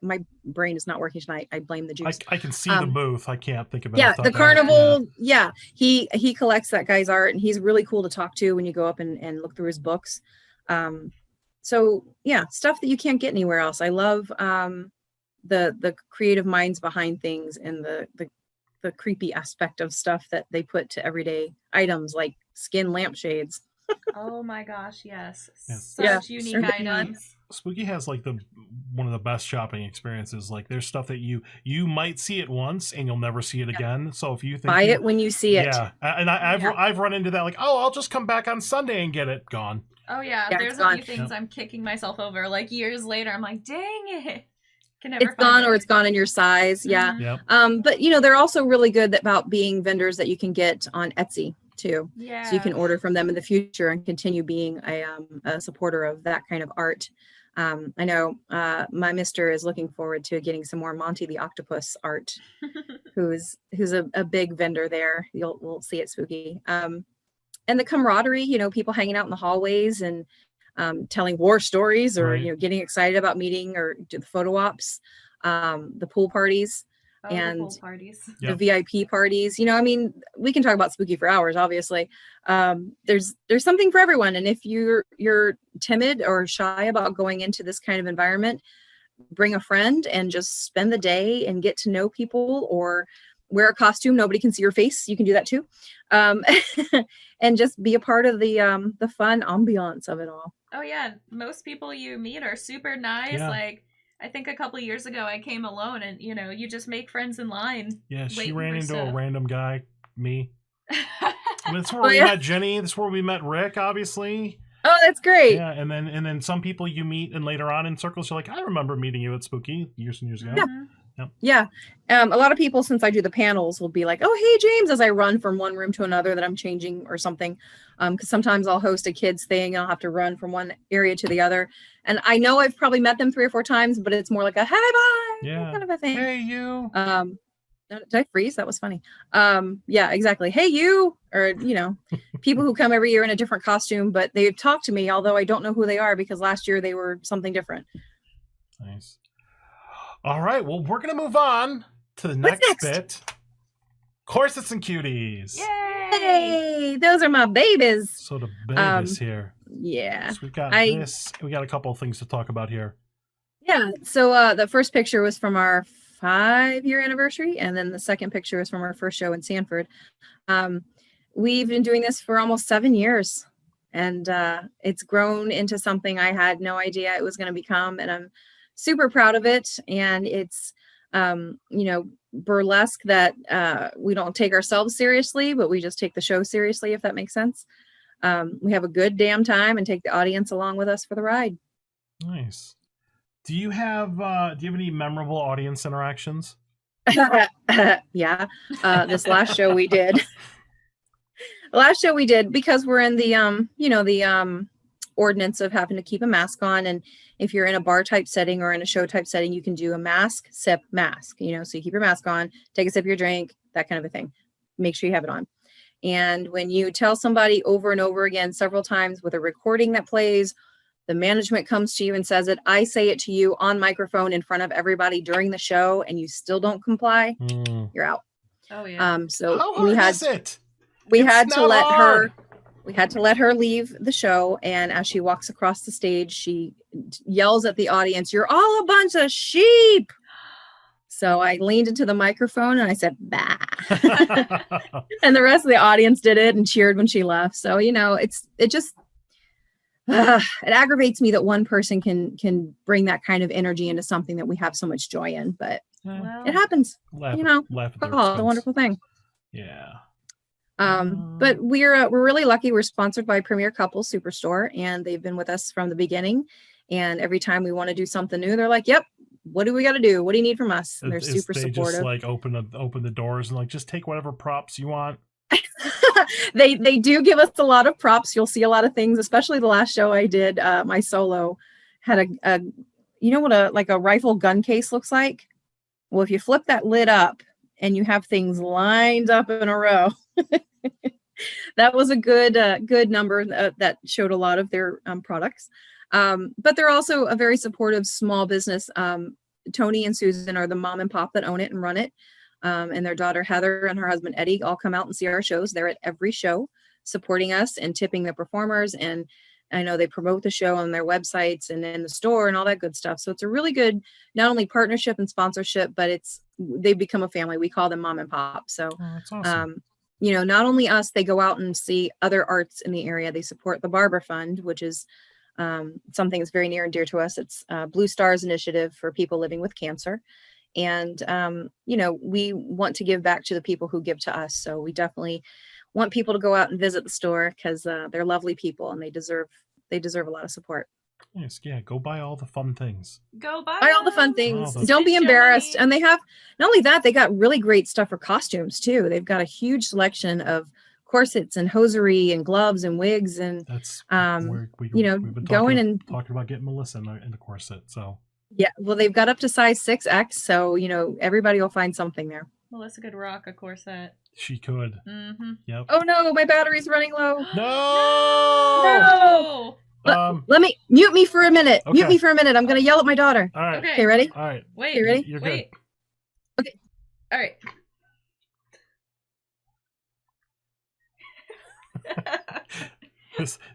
my brain is not working tonight. I blame the juice. I can see the booth. I can't think of it. Yeah, off the top of my head. carnival. Yeah, he collects that guy's art, and he's really cool to talk to when you go up and look through his books. So yeah, stuff that you can't get anywhere else. I love the creative minds behind things, and the creepy aspect of stuff that they put to everyday items, like skin lampshades. Oh my gosh, yes. Yes. Such unique items. Spooky has like one of the best shopping experiences. Like there's stuff that you might see it once and you'll never see it again. So if you think Buy it when you see it. Yeah, and I've run into that, like, oh, I'll just come back on Sunday and get it. Gone. Oh yeah, Yeah, there's it's a few gone. things Yep. I'm kicking myself over. Like years later, I'm like, dang it. Can never It's find gone, it. or it's gone in your size. Yeah. Mhm. Yep. But they're also really good about being vendors that you can get on Etsy too. Yeah. So you can order from them in the future and continue being a supporter of that kind of art. I know my mister is looking forward to getting some more Monty the Octopus art, who's a big vendor there. We'll see it Spooky. And the camaraderie, people hanging out in the hallways and telling war stories, or Right. getting excited about meeting or do the photo ops, the pool parties. Oh, and the pool parties. Yep. the VIP parties. We can talk about Spooky for hours, obviously. There's something for everyone. And if you're timid or shy about going into this kind of environment, bring a friend and just spend the day and get to know people, or wear a costume. Nobody can see your face. You can do that too. And just be a part of the fun ambiance of it all. Oh yeah, most people you meet are super nice. Yeah. Like I think a couple years ago I came alone, and you just make friends in line. Yeah, she waiting ran for into a stuff. random guy, me. That's where Oh, we yeah? met Jenny. That's where we met Rick, obviously. Oh, that's great. Yeah, and then some people you meet, and later on in circles, you're like, I remember meeting you at Spooky years and years ago. Mhm. Yeah. A lot of people, since I do the panels, will be like, oh, hey, James, as I run from one room to another that I'm changing or something. Because sometimes I'll host a kids thing and I'll have to run from one area to the other. And I know I've probably met them 3 or 4 times, but it's more like a hey, bye Yeah. kind of a thing. Hey, you. Did I freeze? That was funny. Yeah, exactly. Hey, you, or, people who come every year in a different costume, but they talk to me, although I don't know who they are because last year they were something different. Nice. All right. Well, we're going to move on to the What's next next? bit. Corsets and Cuties. Yay! Hey, those are my babies. So the babies here. Yeah. So we've got I- this. We got a couple of things to talk about here. Yeah. So the first picture was from our 5-year anniversary, and then the second picture was from our first show in Sanford. We've been doing this for almost 7 years, and it's grown into something I had no idea it was going to become, and I'm super proud of it. And it's burlesque that we don't take ourselves seriously, but we just take the show seriously, if that makes sense. We have a good damn time and take the audience along with us for the ride. Nice. Do you have any memorable audience interactions? Yeah. This last show we did. Because we're in the ordinance of having to keep a mask on, and if you're in a bar type setting or in a show type setting, you can do a mask sip mask, so you keep your mask on, take a sip of your drink, that kind of a thing. Make sure you have it on. And when you tell somebody over and over again several times with a recording that plays, the management comes to you and says it, I say it to you on microphone in front of everybody during the show, and you still don't comply, you're out. Oh yeah. So How hard is it? We It's had to not let hard. her leave the show, and as she walks across the stage, she yells at the audience, "You're all a bunch of sheep." So I leaned into the microphone and I said, "Bah." And the rest of the audience did it and cheered when she left. So, it aggravates me that one person can bring that kind of energy into something that we have so much joy in, but Well, it happens. Laugh at their It's a expense. wonderful thing. Yeah. But we're really lucky. We're sponsored by Premier Couples Superstore, and they've been with us from the beginning. And every time we want to do something new, they're like, "Yep, what do we got to do? What do you need from us?" And they're super they supportive. just like open the doors and like just take whatever props you want. They do give us a lot of props. You'll see a lot of things, especially the last show I did. My solo had a what a rifle gun case looks like. Well, if you flip that lid up and you have things lined up in a row, that was a good number that showed a lot of their products. But they're also a very supportive small business. Tony and Susan are the mom and pop that own it and run it. And their daughter Heather and her husband Eddie all come out and see our shows. They're at every show supporting us and tipping the performers. And I know they promote the show on their websites and in the store and all that good stuff. So it's a really good, not only partnership and sponsorship, but they've become a family. We call them mom and pop. So, That's awesome. not only us, they go out and see other arts in the area. They support the Barber Fund, which is something that's very near and dear to us. It's Blue Stars Initiative for people living with cancer. And, we want to give back to the people who give to us. So we definitely want people to go out and visit the store because they're lovely people and they deserve a lot of support. Yes, yeah, go buy all the fun things. go buy Buy all the fun them. things. Oh, Don't be Spend your embarrassed. money. And they have, not only that, they got really great stuff for costumes too. They've got a huge selection of corsets and hosiery and gloves and wigs and That's we've been going talking about getting Melissa in the corset. So yeah, well, they've got up to size 6X, so everybody will find something there. Melissa could rock a corset. she could. Mm-hmm. Yep. Oh no, my battery's running low. No. No. Let me mute me for a minute. Okay. Mute me for a minute. I'm gonna yell at my daughter. All right. Okay. Okay, ready? All right. Wait. You ready? You're Wait. Okay. All right.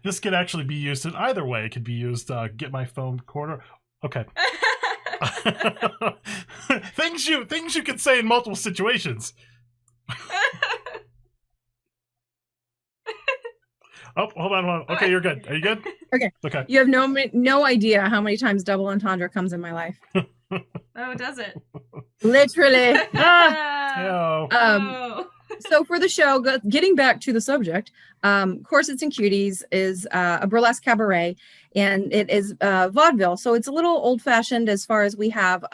This could actually be used in either way. It could be used get my phone recorder. Okay. things you could say in multiple situations. Oh, hold on. Okay, you're good. Are you good? Okay. Okay. You have no idea how many times double entendre comes in my life. Oh, does it? Literally. Hello. Oh. So for the show, getting back to the subject, Corsets and Cuties is a burlesque cabaret, and it is vaudeville. So it's a little old-fashioned as far as we have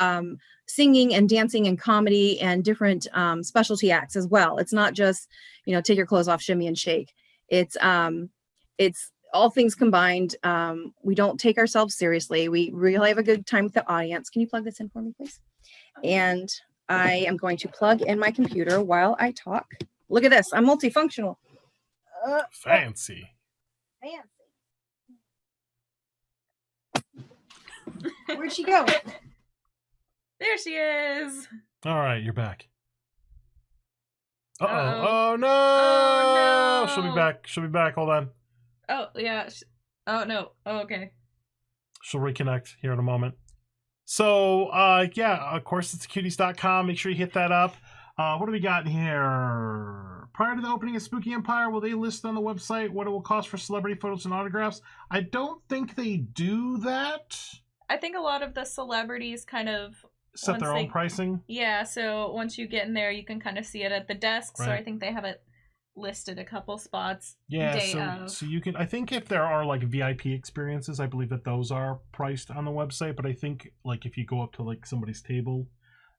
singing and dancing and comedy and different specialty acts as well. It's not just, take your clothes off, shimmy and shake. It's all things combined. We don't take ourselves seriously. We really have a good time with the audience. Can you plug this in for me, please? And I am going to plug in my computer while I talk. Look at this. I'm multifunctional. Fancy. Where'd she go? There she is. All right, you're back. Uh-oh. Uh-oh. Oh no! Oh, no. She'll be back. Hold on. Oh, yeah. Oh, no. Oh, okay. She'll reconnect here in a moment. So, CorsetsandCuties.com. Make sure you hit that up. What do we got in here? Prior to the opening of Spooky Empire, will they list on the website what it will cost for celebrity photos and autographs? I don't think they do that. I think a lot of the celebrities kind of Set their own pricing. Yeah, so once you get in there, you can kind of see it at the desk. So Right. I think they have it listed a couple spots. Yeah, day of. so you can. I think if there are like VIP experiences, I believe that those are priced on the website. But I think like if you go up to like somebody's table,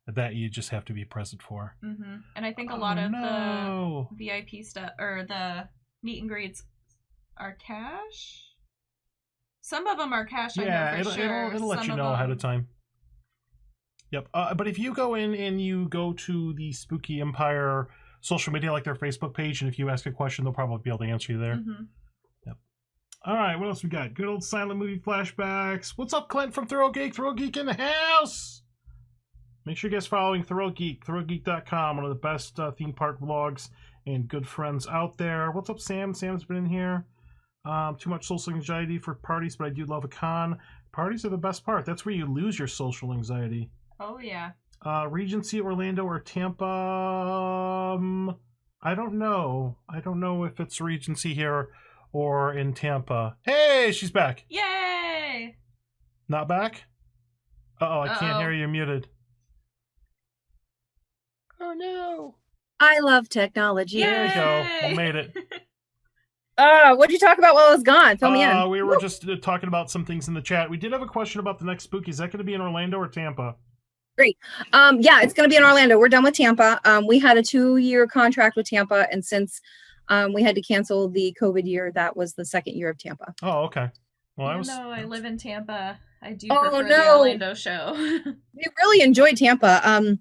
that you just have to be present for. Mm-hmm. And I think a lot of the VIP stuff or the meet and greets are cash. Some of them are cash. Yeah, I know for sure. It'll let you know ahead of time. Yep. But if you go in and you go to the Spooky Empire social media, like their Facebook page, and if you ask a question, they'll probably be able to answer you there. Mm-hmm. Yep. All right, what else we got? Good old silent movie flashbacks. What's up, Clint from Throw Geek? Throw Geek in the house. Make sure you guys following Throw Geek, throwgeek.com, one of the best theme park vlogs and good friends out there. What's up, Sam? Sam's been in here. Too much social anxiety for parties, but I do love a con. Parties are the best part. That's where you lose your social anxiety. Oh, yeah. Regency, Orlando, or Tampa. I don't know. I don't know if it's Regency here or in Tampa. Hey, she's back. Yay! Not back? Uh-oh, I can't hear you. You're muted. Oh, no. I love technology. There you go. We made it. What'd you talk about while I was gone? Fill me in. We were just talking about some things in the chat. We did have a question about the next spooky. Is that going to be in Orlando or Tampa? Great. Yeah, it's going to be in Orlando. We're done with Tampa. We had a 2-year contract with Tampa, and since we had to cancel the COVID year, that was the second year of Tampa. Oh, okay. Well, Even though I live in Tampa, I do Oh, prefer no. the Orlando show. We really enjoyed Tampa.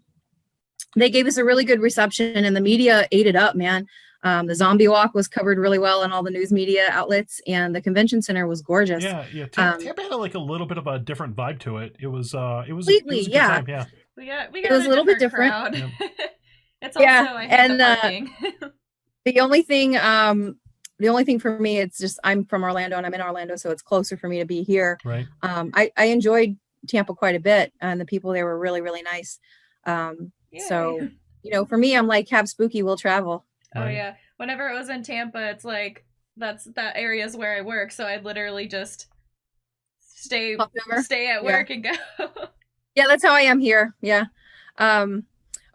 They gave us a really good reception, and the media ate it up, man. The zombie walk was covered really well in all the news media outlets, and the convention center was gorgeous. Yeah. Tampa had like a little bit of a different vibe to it. It was completely, a good time, yeah. We got it was a little bit different. Crowd. It's also I hate the parking. The only thing for me, it's just I'm from Orlando and I'm in Orlando, so it's closer for me to be here. Right. I enjoyed Tampa quite a bit, and the people there were really, really nice. So, for me, I'm like, have spooky, we'll travel. Oh yeah. Whenever it was in Tampa, it's like that area is where I work, so I'd literally just stay at work and go. Yeah, that's how I am here. Yeah.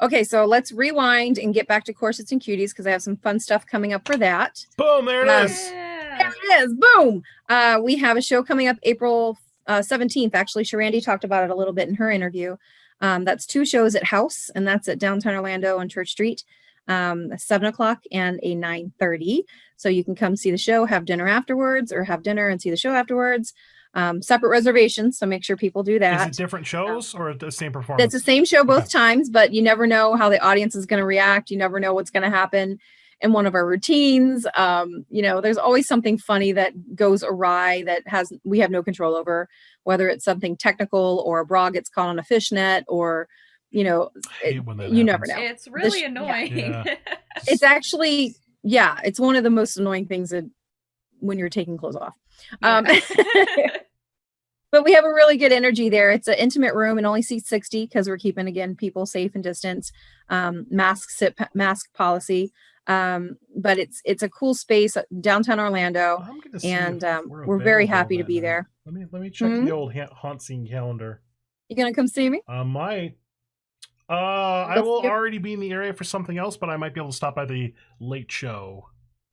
Okay, so let's rewind and get back to Corsets and Cuties because I have some fun stuff coming up for that. Boom, there it is. There it is. Boom. We have a show coming up April 17th. Actually, Sharandi talked about it a little bit in her interview. That's 2 shows at House, and that's at downtown Orlando on Church Street. 7:00 and a 9:30. So you can come see the show, have dinner afterwards, or have dinner and see the show afterwards. Separate reservations, so make sure people do that. Is it different shows or the same performance? It's the same show both times, but you never know how the audience is going to react. You never know what's going to happen in one of our routines. There's always something funny that goes awry that we have no control over, whether it's something technical or a bra gets caught on a fishnet or you never know. It's really annoying. Yeah. It's actually, it's one of the most annoying things that when you're taking clothes off. Yeah. But we have a really good energy there. It's an intimate room and only seats 60 because we're keeping, again, people safe and distance. Mask policy. But it's a cool space, downtown Orlando, and we're very happy to be there. Let me check the old HauntScene calendar. You gonna come see me? I might. I will already be in the area for something else, but I might be able to stop by the late show.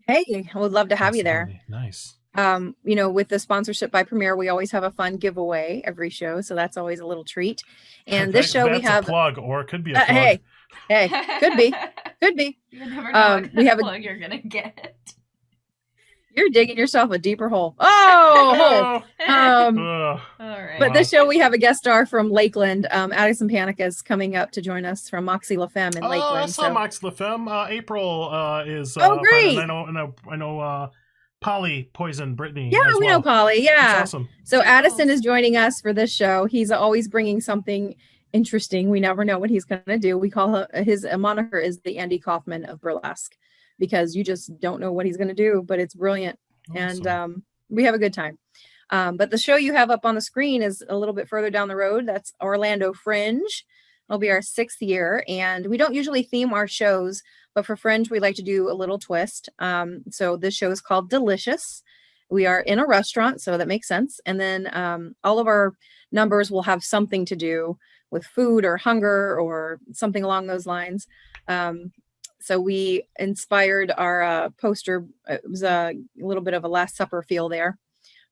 Hey, I would love to have you there. Nice. With the sponsorship by Premiere, we always have a fun giveaway every show, so that's always a little treat. And this show we have a plug, or it could be a plug. Hey, could be. You never know what we have plug you're gonna get. You're digging yourself a deeper hole. Oh, all right. But this show we have a guest star from Lakeland. Addison Panica is coming up to join us from Moxie LaFemme in Lakeland. I saw Moxie LaFemme. April is. Great! I know. Polly Poison Brittany. Yeah, we know Polly. Yeah, that's awesome. So Addison is joining us for this show. He's always bringing something interesting. We never know what he's going to do. We call his moniker is the Andy Kaufman of burlesque, because you just don't know what he's going to do, but it's brilliant. Awesome. And we have a good time. But the show you have up on the screen is a little bit further down the road. That's Orlando Fringe. It'll be our 6th year, and we don't usually theme our shows, but for Fringe, we like to do a little twist. So this show is called Delicious. We are in a restaurant, so that makes sense. And then all of our numbers will have something to do with food or hunger or something along those lines. So we inspired our poster. It was a little bit of a Last Supper feel there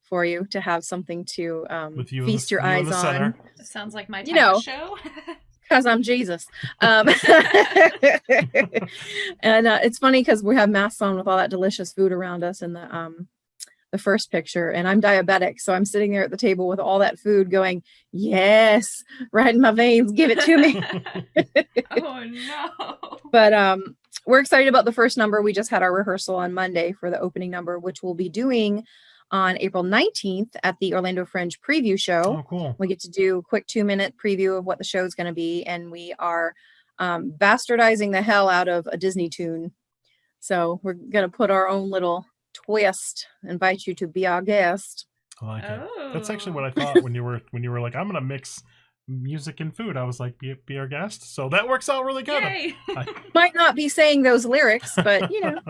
for you to have something to With you feast your you in eyes the on. center. It sounds like my You type know. of show. Because I'm Jesus. And it's funny because we have masks on with all that delicious food around us in the first picture, and I'm diabetic, so I'm sitting there at the table with all that food going, yes, right in my veins, give it to me. Oh no. But we're excited about the first number. We just had our rehearsal on Monday for the opening number, which we'll be doing on April 19th at the Orlando Fringe preview show. Oh, cool. We get to do a quick 2-minute preview of what the show is going to be, and we are bastardizing the hell out of a Disney tune. So we're going to put our own little twist, invite you to be our guest. I like it. That's actually what I thought when you were like, I'm going to mix music and food. I was like, be our guest. So that works out really good. Yay. Might not be saying those lyrics, but you know.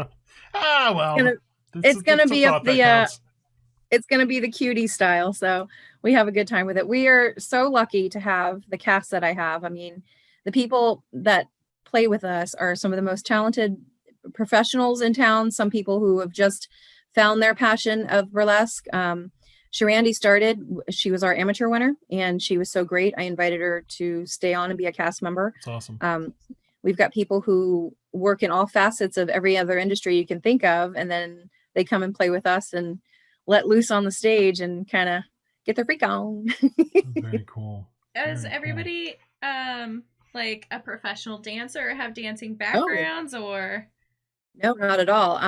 It's gonna be up the it's going to be the cutie style. So we have a good time with it. We are so lucky to have the cast that I have. I mean, the people that play with us are some of the most talented professionals in town. Some people who have just found their passion of burlesque. Sharandi started, she was our amateur winner, and she was so great. I invited her to stay on and be a cast member. That's awesome. We've got people who work in all facets of every other industry you can think of, and then they come and play with us and let loose on the stage and kind of get their freak on. Very cool. Is everybody like a professional dancer or have dancing backgrounds or? No, not at all.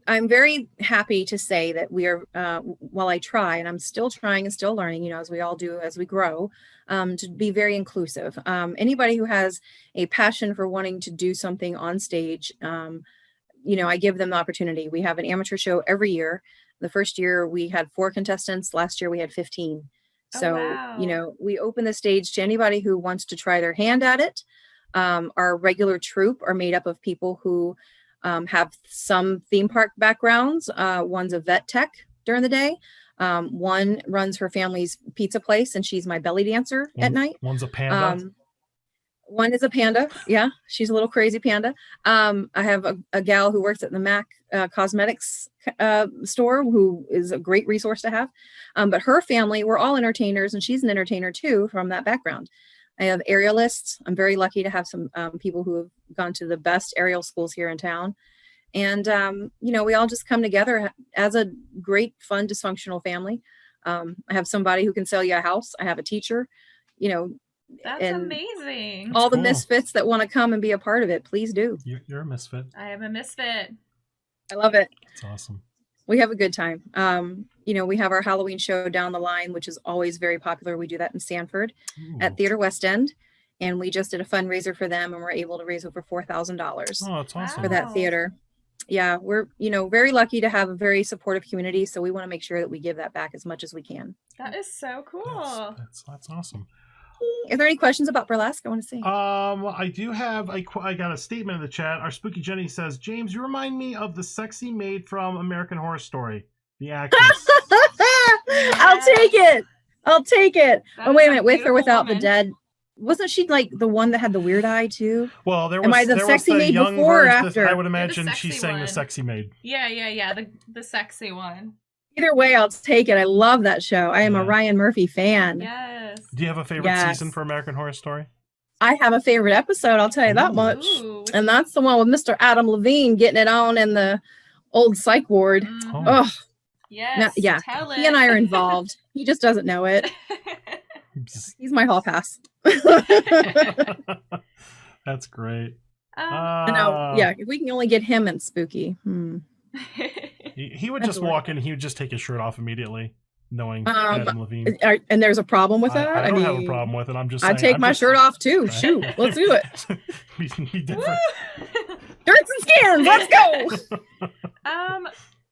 I'm very happy to say that we are, while I try, and I'm still trying and still learning, you know, as we all do as we grow, to be very inclusive. Anybody who has a passion for wanting to do something on stage, you know, I give them the opportunity. We have an amateur show every year. The first year we had 4 contestants. Last year we had 15. So, wow. You know, we open the stage to anybody who wants to try their hand at it. Our regular troupe are made up of people who have some theme park backgrounds. One's a vet tech during the day. One runs her family's pizza place, and she's my belly dancer at night. One's a panda. One is a panda. Yeah, she's a little crazy panda. I have a gal who works at the MAC cosmetics store, who is a great resource to have. But her family, we're all entertainers, and she's an entertainer too from that background. I have aerialists. I'm very lucky to have some people who have gone to the best aerial schools here in town. And, you know, we all just come together as a great, fun, dysfunctional family. I have somebody who can sell you a house. I have a teacher, you know. That's amazing. All the misfits that want to come and be a part of it, please do. You're a misfit. I am a misfit. I love it. It's awesome. We have a good time. You know, we have our Halloween show down the line, which is always very popular. We do that in Sanford at Theater West End. And we just did a fundraiser for them, and we're able to raise over $4,000 that's awesome. for that theater. Yeah, we're, you know, very lucky to have a very supportive community. So we want to make sure that we give that back as much as we can. That is so cool. That's awesome. Are there any questions about burlesque? I want to say. I do have. I got a statement in the chat. Our Spooky Jenny says, "James, you remind me of the sexy maid from American Horror Story, the actress." I'll take it. I'll take it. That wait is a minute, with or without woman. the dead. Wasn't she like the one that had the weird eye too? Well, there was. Am I the there sexy was the maid young before or version, after? I would imagine sexy she's saying one. the sexy maid. Yeah. The sexy one. Either way, I'll take it. I love that show. I am a Yeah. Ryan Murphy fan. Yes. Do you have a favorite season for American Horror Story? I have a favorite episode, I'll tell you that much. Ooh. And that's the one with Mr. Adam Levine getting it on in the old psych ward. Mhm. Oh, Yes. yeah. Tell it. He and I are involved. He just doesn't know it. He's my hall pass. That's great. No, yeah, if we can only get him and spooky. He would That's just walk in. He would just take his shirt off immediately, knowing Adam Levine. And there's a problem with that? I don't have a problem with it. I'm just. I'd saying, take my shirt off too. Shoot, let's do it. Be different. Shirts and skins, let's go.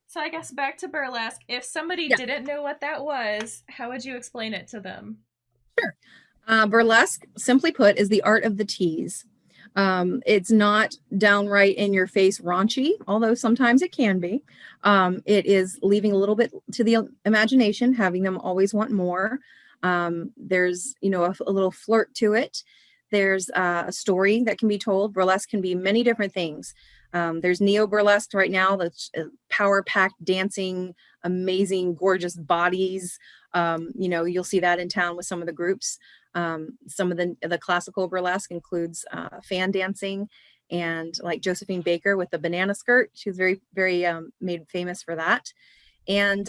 So I guess back to burlesque. If somebody didn't know what that was, how would you explain it to them? Sure. Burlesque, simply put, is the art of the tease. It's not downright in your face raunchy, although sometimes it can be. It is leaving a little bit to the imagination, having them always want more. There's, you know, a little flirt to it. There's a story that can be told. Burlesque can be many different things. There's neo burlesque right now, that's power packed dancing, amazing, gorgeous bodies. You'll see that in town with some of the groups. Some of the classical burlesque includes fan dancing, and like Josephine Baker with the banana skirt. She was very, very made famous for that. And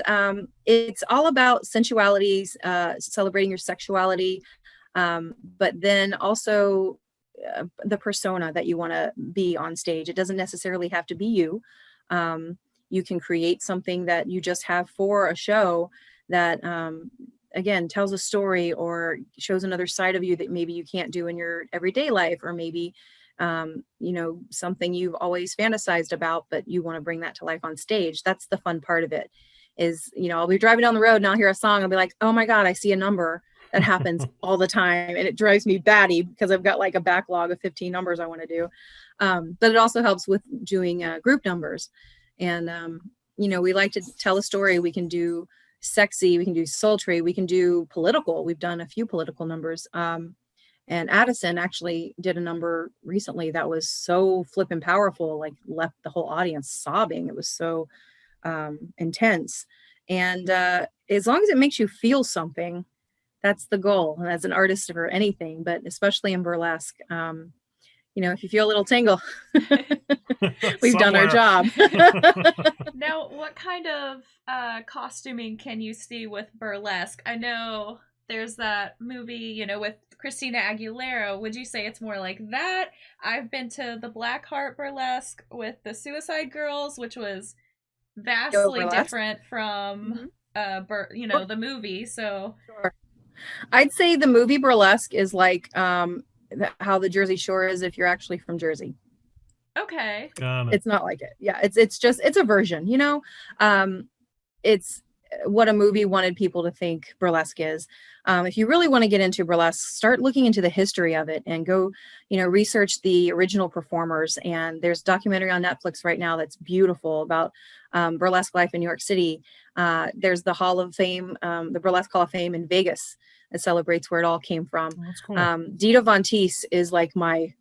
it's all about sensuality, celebrating your sexuality, but then also the persona that you want to be on stage. It doesn't necessarily have to be you. You can create something that you just have for a show that, again, tells a story or shows another side of you that maybe you can't do in your everyday life, or maybe something you've always fantasized about, but you want to bring that to life on stage. That's the fun part of it. Is, I'll be driving down the road and I'll hear a song. I'll be like, oh my God, I see a number that happens all the time. And it drives me batty because I've got like a backlog of 15 numbers I want to do. But it also helps with doing group numbers. And, we like to tell a story. We can do sexy, we can do sultry, we can do political. We've done a few political numbers. And Addison actually did a number recently that was so flippin' powerful, like left the whole audience sobbing. It was so intense. And as long as it makes you feel something, that's the goal. And as an artist or anything, but especially in burlesque, if you feel a little tingle, we've done our job. Now, what kind of costuming can you see with burlesque? I know there's that movie, with Christina Aguilera. Would you say it's more like that? I've been to the Blackheart burlesque with the Suicide Girls, which was vastly different from the movie. So sure. I'd say the movie burlesque is like how the Jersey Shore is if you're actually from Jersey. Okay. It's not like it. Yeah, it's a version, it's what a movie wanted people to think burlesque is. If you really want to get into burlesque, start looking into the history of it and go, research the original performers. And there's a documentary on Netflix right now that's beautiful about burlesque life in New York City. There's the Hall of Fame, the Burlesque Hall of Fame in Vegas. It celebrates where it all came from. That's cool. Dita Von Teese is like my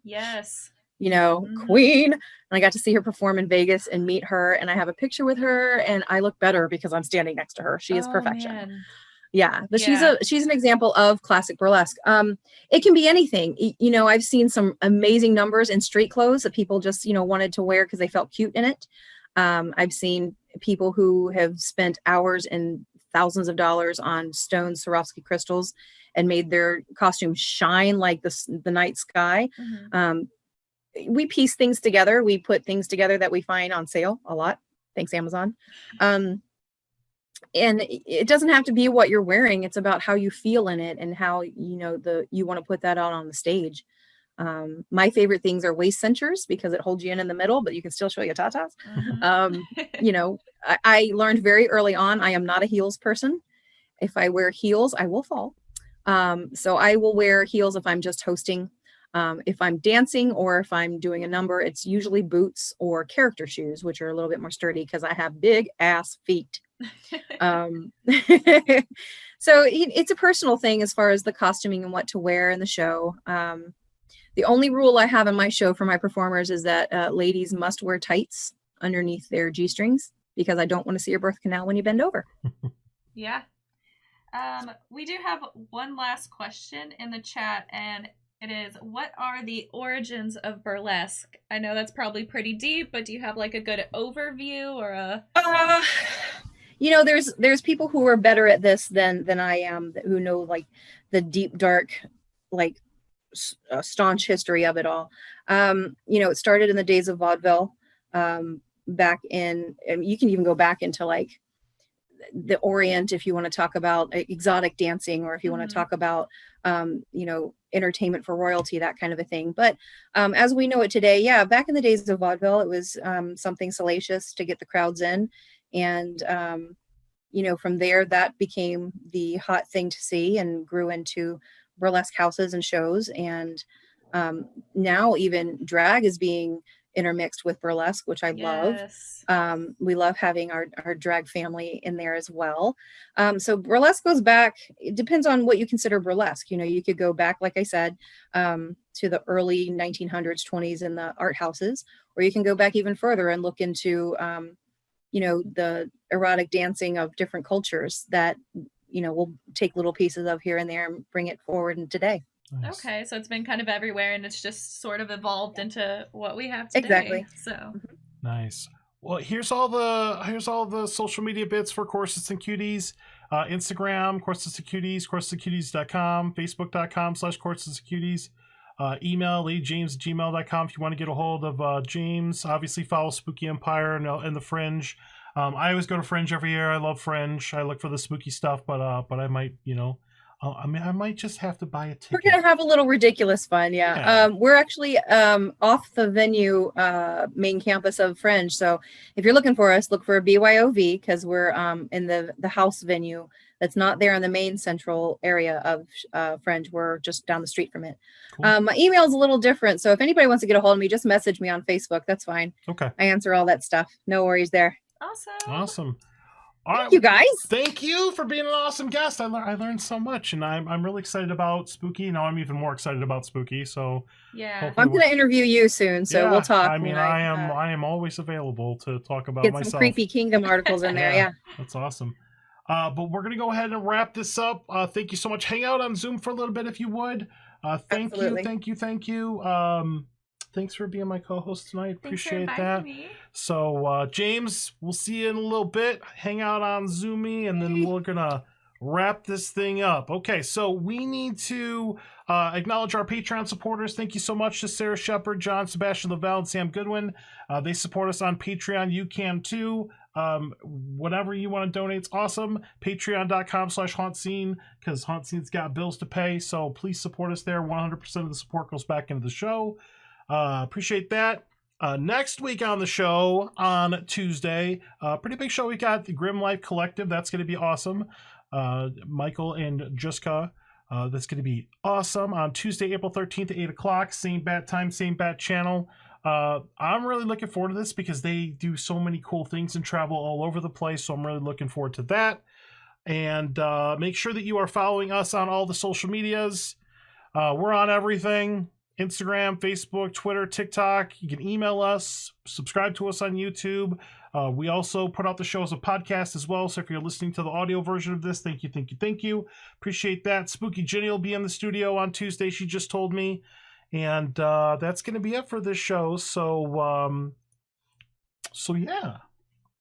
queen. And I got to see her perform in Vegas and meet her. And I have a picture with her, and I look better because I'm standing next to her. She is perfection. Man. Yeah, but she's an example of classic burlesque. It can be anything. I've seen some amazing numbers in street clothes that people just, wanted to wear because they felt cute in it. I've seen people who have spent hours and thousands of dollars on stone Swarovski crystals and made their costume shine like the night sky. We piece things together. We put things together that we find on sale a lot. Thanks, Amazon. And it doesn't have to be what you're wearing. It's about how you feel in it and how, you want to put that out on the stage. My favorite things are waist cinchers because it holds you in the middle, but you can still show your tatas. I learned very early on, I am not a heels person. If I wear heels, I will fall. So I will wear heels if I'm just hosting. If I'm dancing or if I'm doing a number, it's usually boots or character shoes, which are a little bit more sturdy because I have big ass feet. So it's a personal thing as far as the costuming and what to wear in the show. The only rule I have in my show for my performers is that ladies must wear tights underneath their G-strings because I don't want to see your birth canal when you bend over. Yeah. We do have one last question in the chat, and it is, what are the origins of burlesque? I know that's probably pretty deep, but do you have like a good overview or a... there's people who are better at this than I am, who know like the deep, dark, like staunch history of it all. It started in the days of vaudeville, back in, you can even go back into like the Orient if you want to talk about exotic dancing, or if you want to talk about entertainment for royalty, that kind of a thing. But as we know it today, back in the days of vaudeville, it was something salacious to get the crowds in, and from there that became the hot thing to see and grew into burlesque houses and shows. And now even drag is being intermixed with burlesque, which I love. Yes. We love having our drag family in there as well. So burlesque goes back, it depends on what you consider burlesque. You know, you could go back, like I said, to the early 1900s, 20s in the art houses, or you can go back even further and look into, you know, the erotic dancing of different cultures that, you know, we'll take little pieces of here and there and bring it forward in today. Nice. Okay, so it's been kind of everywhere, and it's just sort of evolved into what we have today. Exactly. So Nice. Well, here's all the social media bits for Corsets and Cuties. Instagram, Corsets and Cuties, corsetsandcuties.com, facebook.com/corsetsandcuties. Email james@gmail.com if you want to get a hold of James. Obviously, follow Spooky Empire and the Fringe. I always go to Fringe every year. I love Fringe. I look for the spooky stuff, but I might, you know, I might just have to buy a ticket. We're gonna have a little ridiculous fun, yeah. We're actually off the venue main campus of Fringe. So if you're looking for us, look for BYOV, because we're in the house venue that's not there in the main central area of Fringe. We're just down the street from it. Cool. My email is a little different, so if anybody wants to get a hold of me, just message me on Facebook. That's fine. Okay. I answer all that stuff. No worries there. Awesome. All right, you guys. Thank you for being an awesome guest. I learned so much, and I'm really excited about Spooky. Now I'm even more excited about Spooky. So yeah, I'm going to interview you soon, so we'll talk. I mean, I am always available to talk about get myself. Some creepy kingdom articles in there. Yeah, that's awesome. But we're gonna go ahead and wrap this up. Thank you so much. Hang out on Zoom for a little bit if you would. Thank you. Thanks for being my co-host tonight. Appreciate that. Me. So, James, we'll see you in a little bit. Hang out on Zoomy, and then we're gonna wrap this thing up. Okay, so we need to acknowledge our Patreon supporters. Thank you so much to Sarah Shepard, John, Sebastian Lavelle, and Sam Goodwin. They support us on Patreon. You can too. Whatever you want to donate is awesome. Patreon.com/HauntScene, because HauntScene's got bills to pay. So please support us there. 100% of the support goes back into the show. Appreciate that. Next week on the show on Tuesday, pretty big show. We got the Grim Life Collective. That's going to be awesome. Michael and Jessica. That's going to be awesome on Tuesday, April 13th at 8 o'clock. Same bat time, same bat channel. I'm really looking forward to this because they do so many cool things and travel all over the place. So I'm really looking forward to that. And make sure that you are following us on all the social medias. We're on everything. Instagram, Facebook, Twitter, TikTok. You can email us, subscribe to us on YouTube. We also put out the show as a podcast as well. So if you're listening to the audio version of this, thank you. Appreciate that. Spooky Jenny will be in the studio on Tuesday, she just told me. And that's going to be it for this show. So yeah.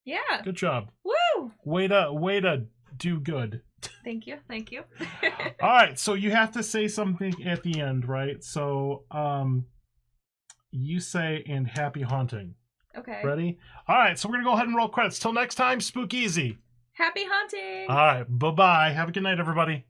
Yeah. Good job. Woo! Way to do good. Thank you. All right, so you have to say something at the end, right? So you say, and happy haunting. Okay. Ready? All right, so we're going to go ahead and roll credits. Till next time, spook easy. Happy haunting. All right, bye-bye. Have a good night, everybody.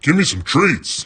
Give me some treats.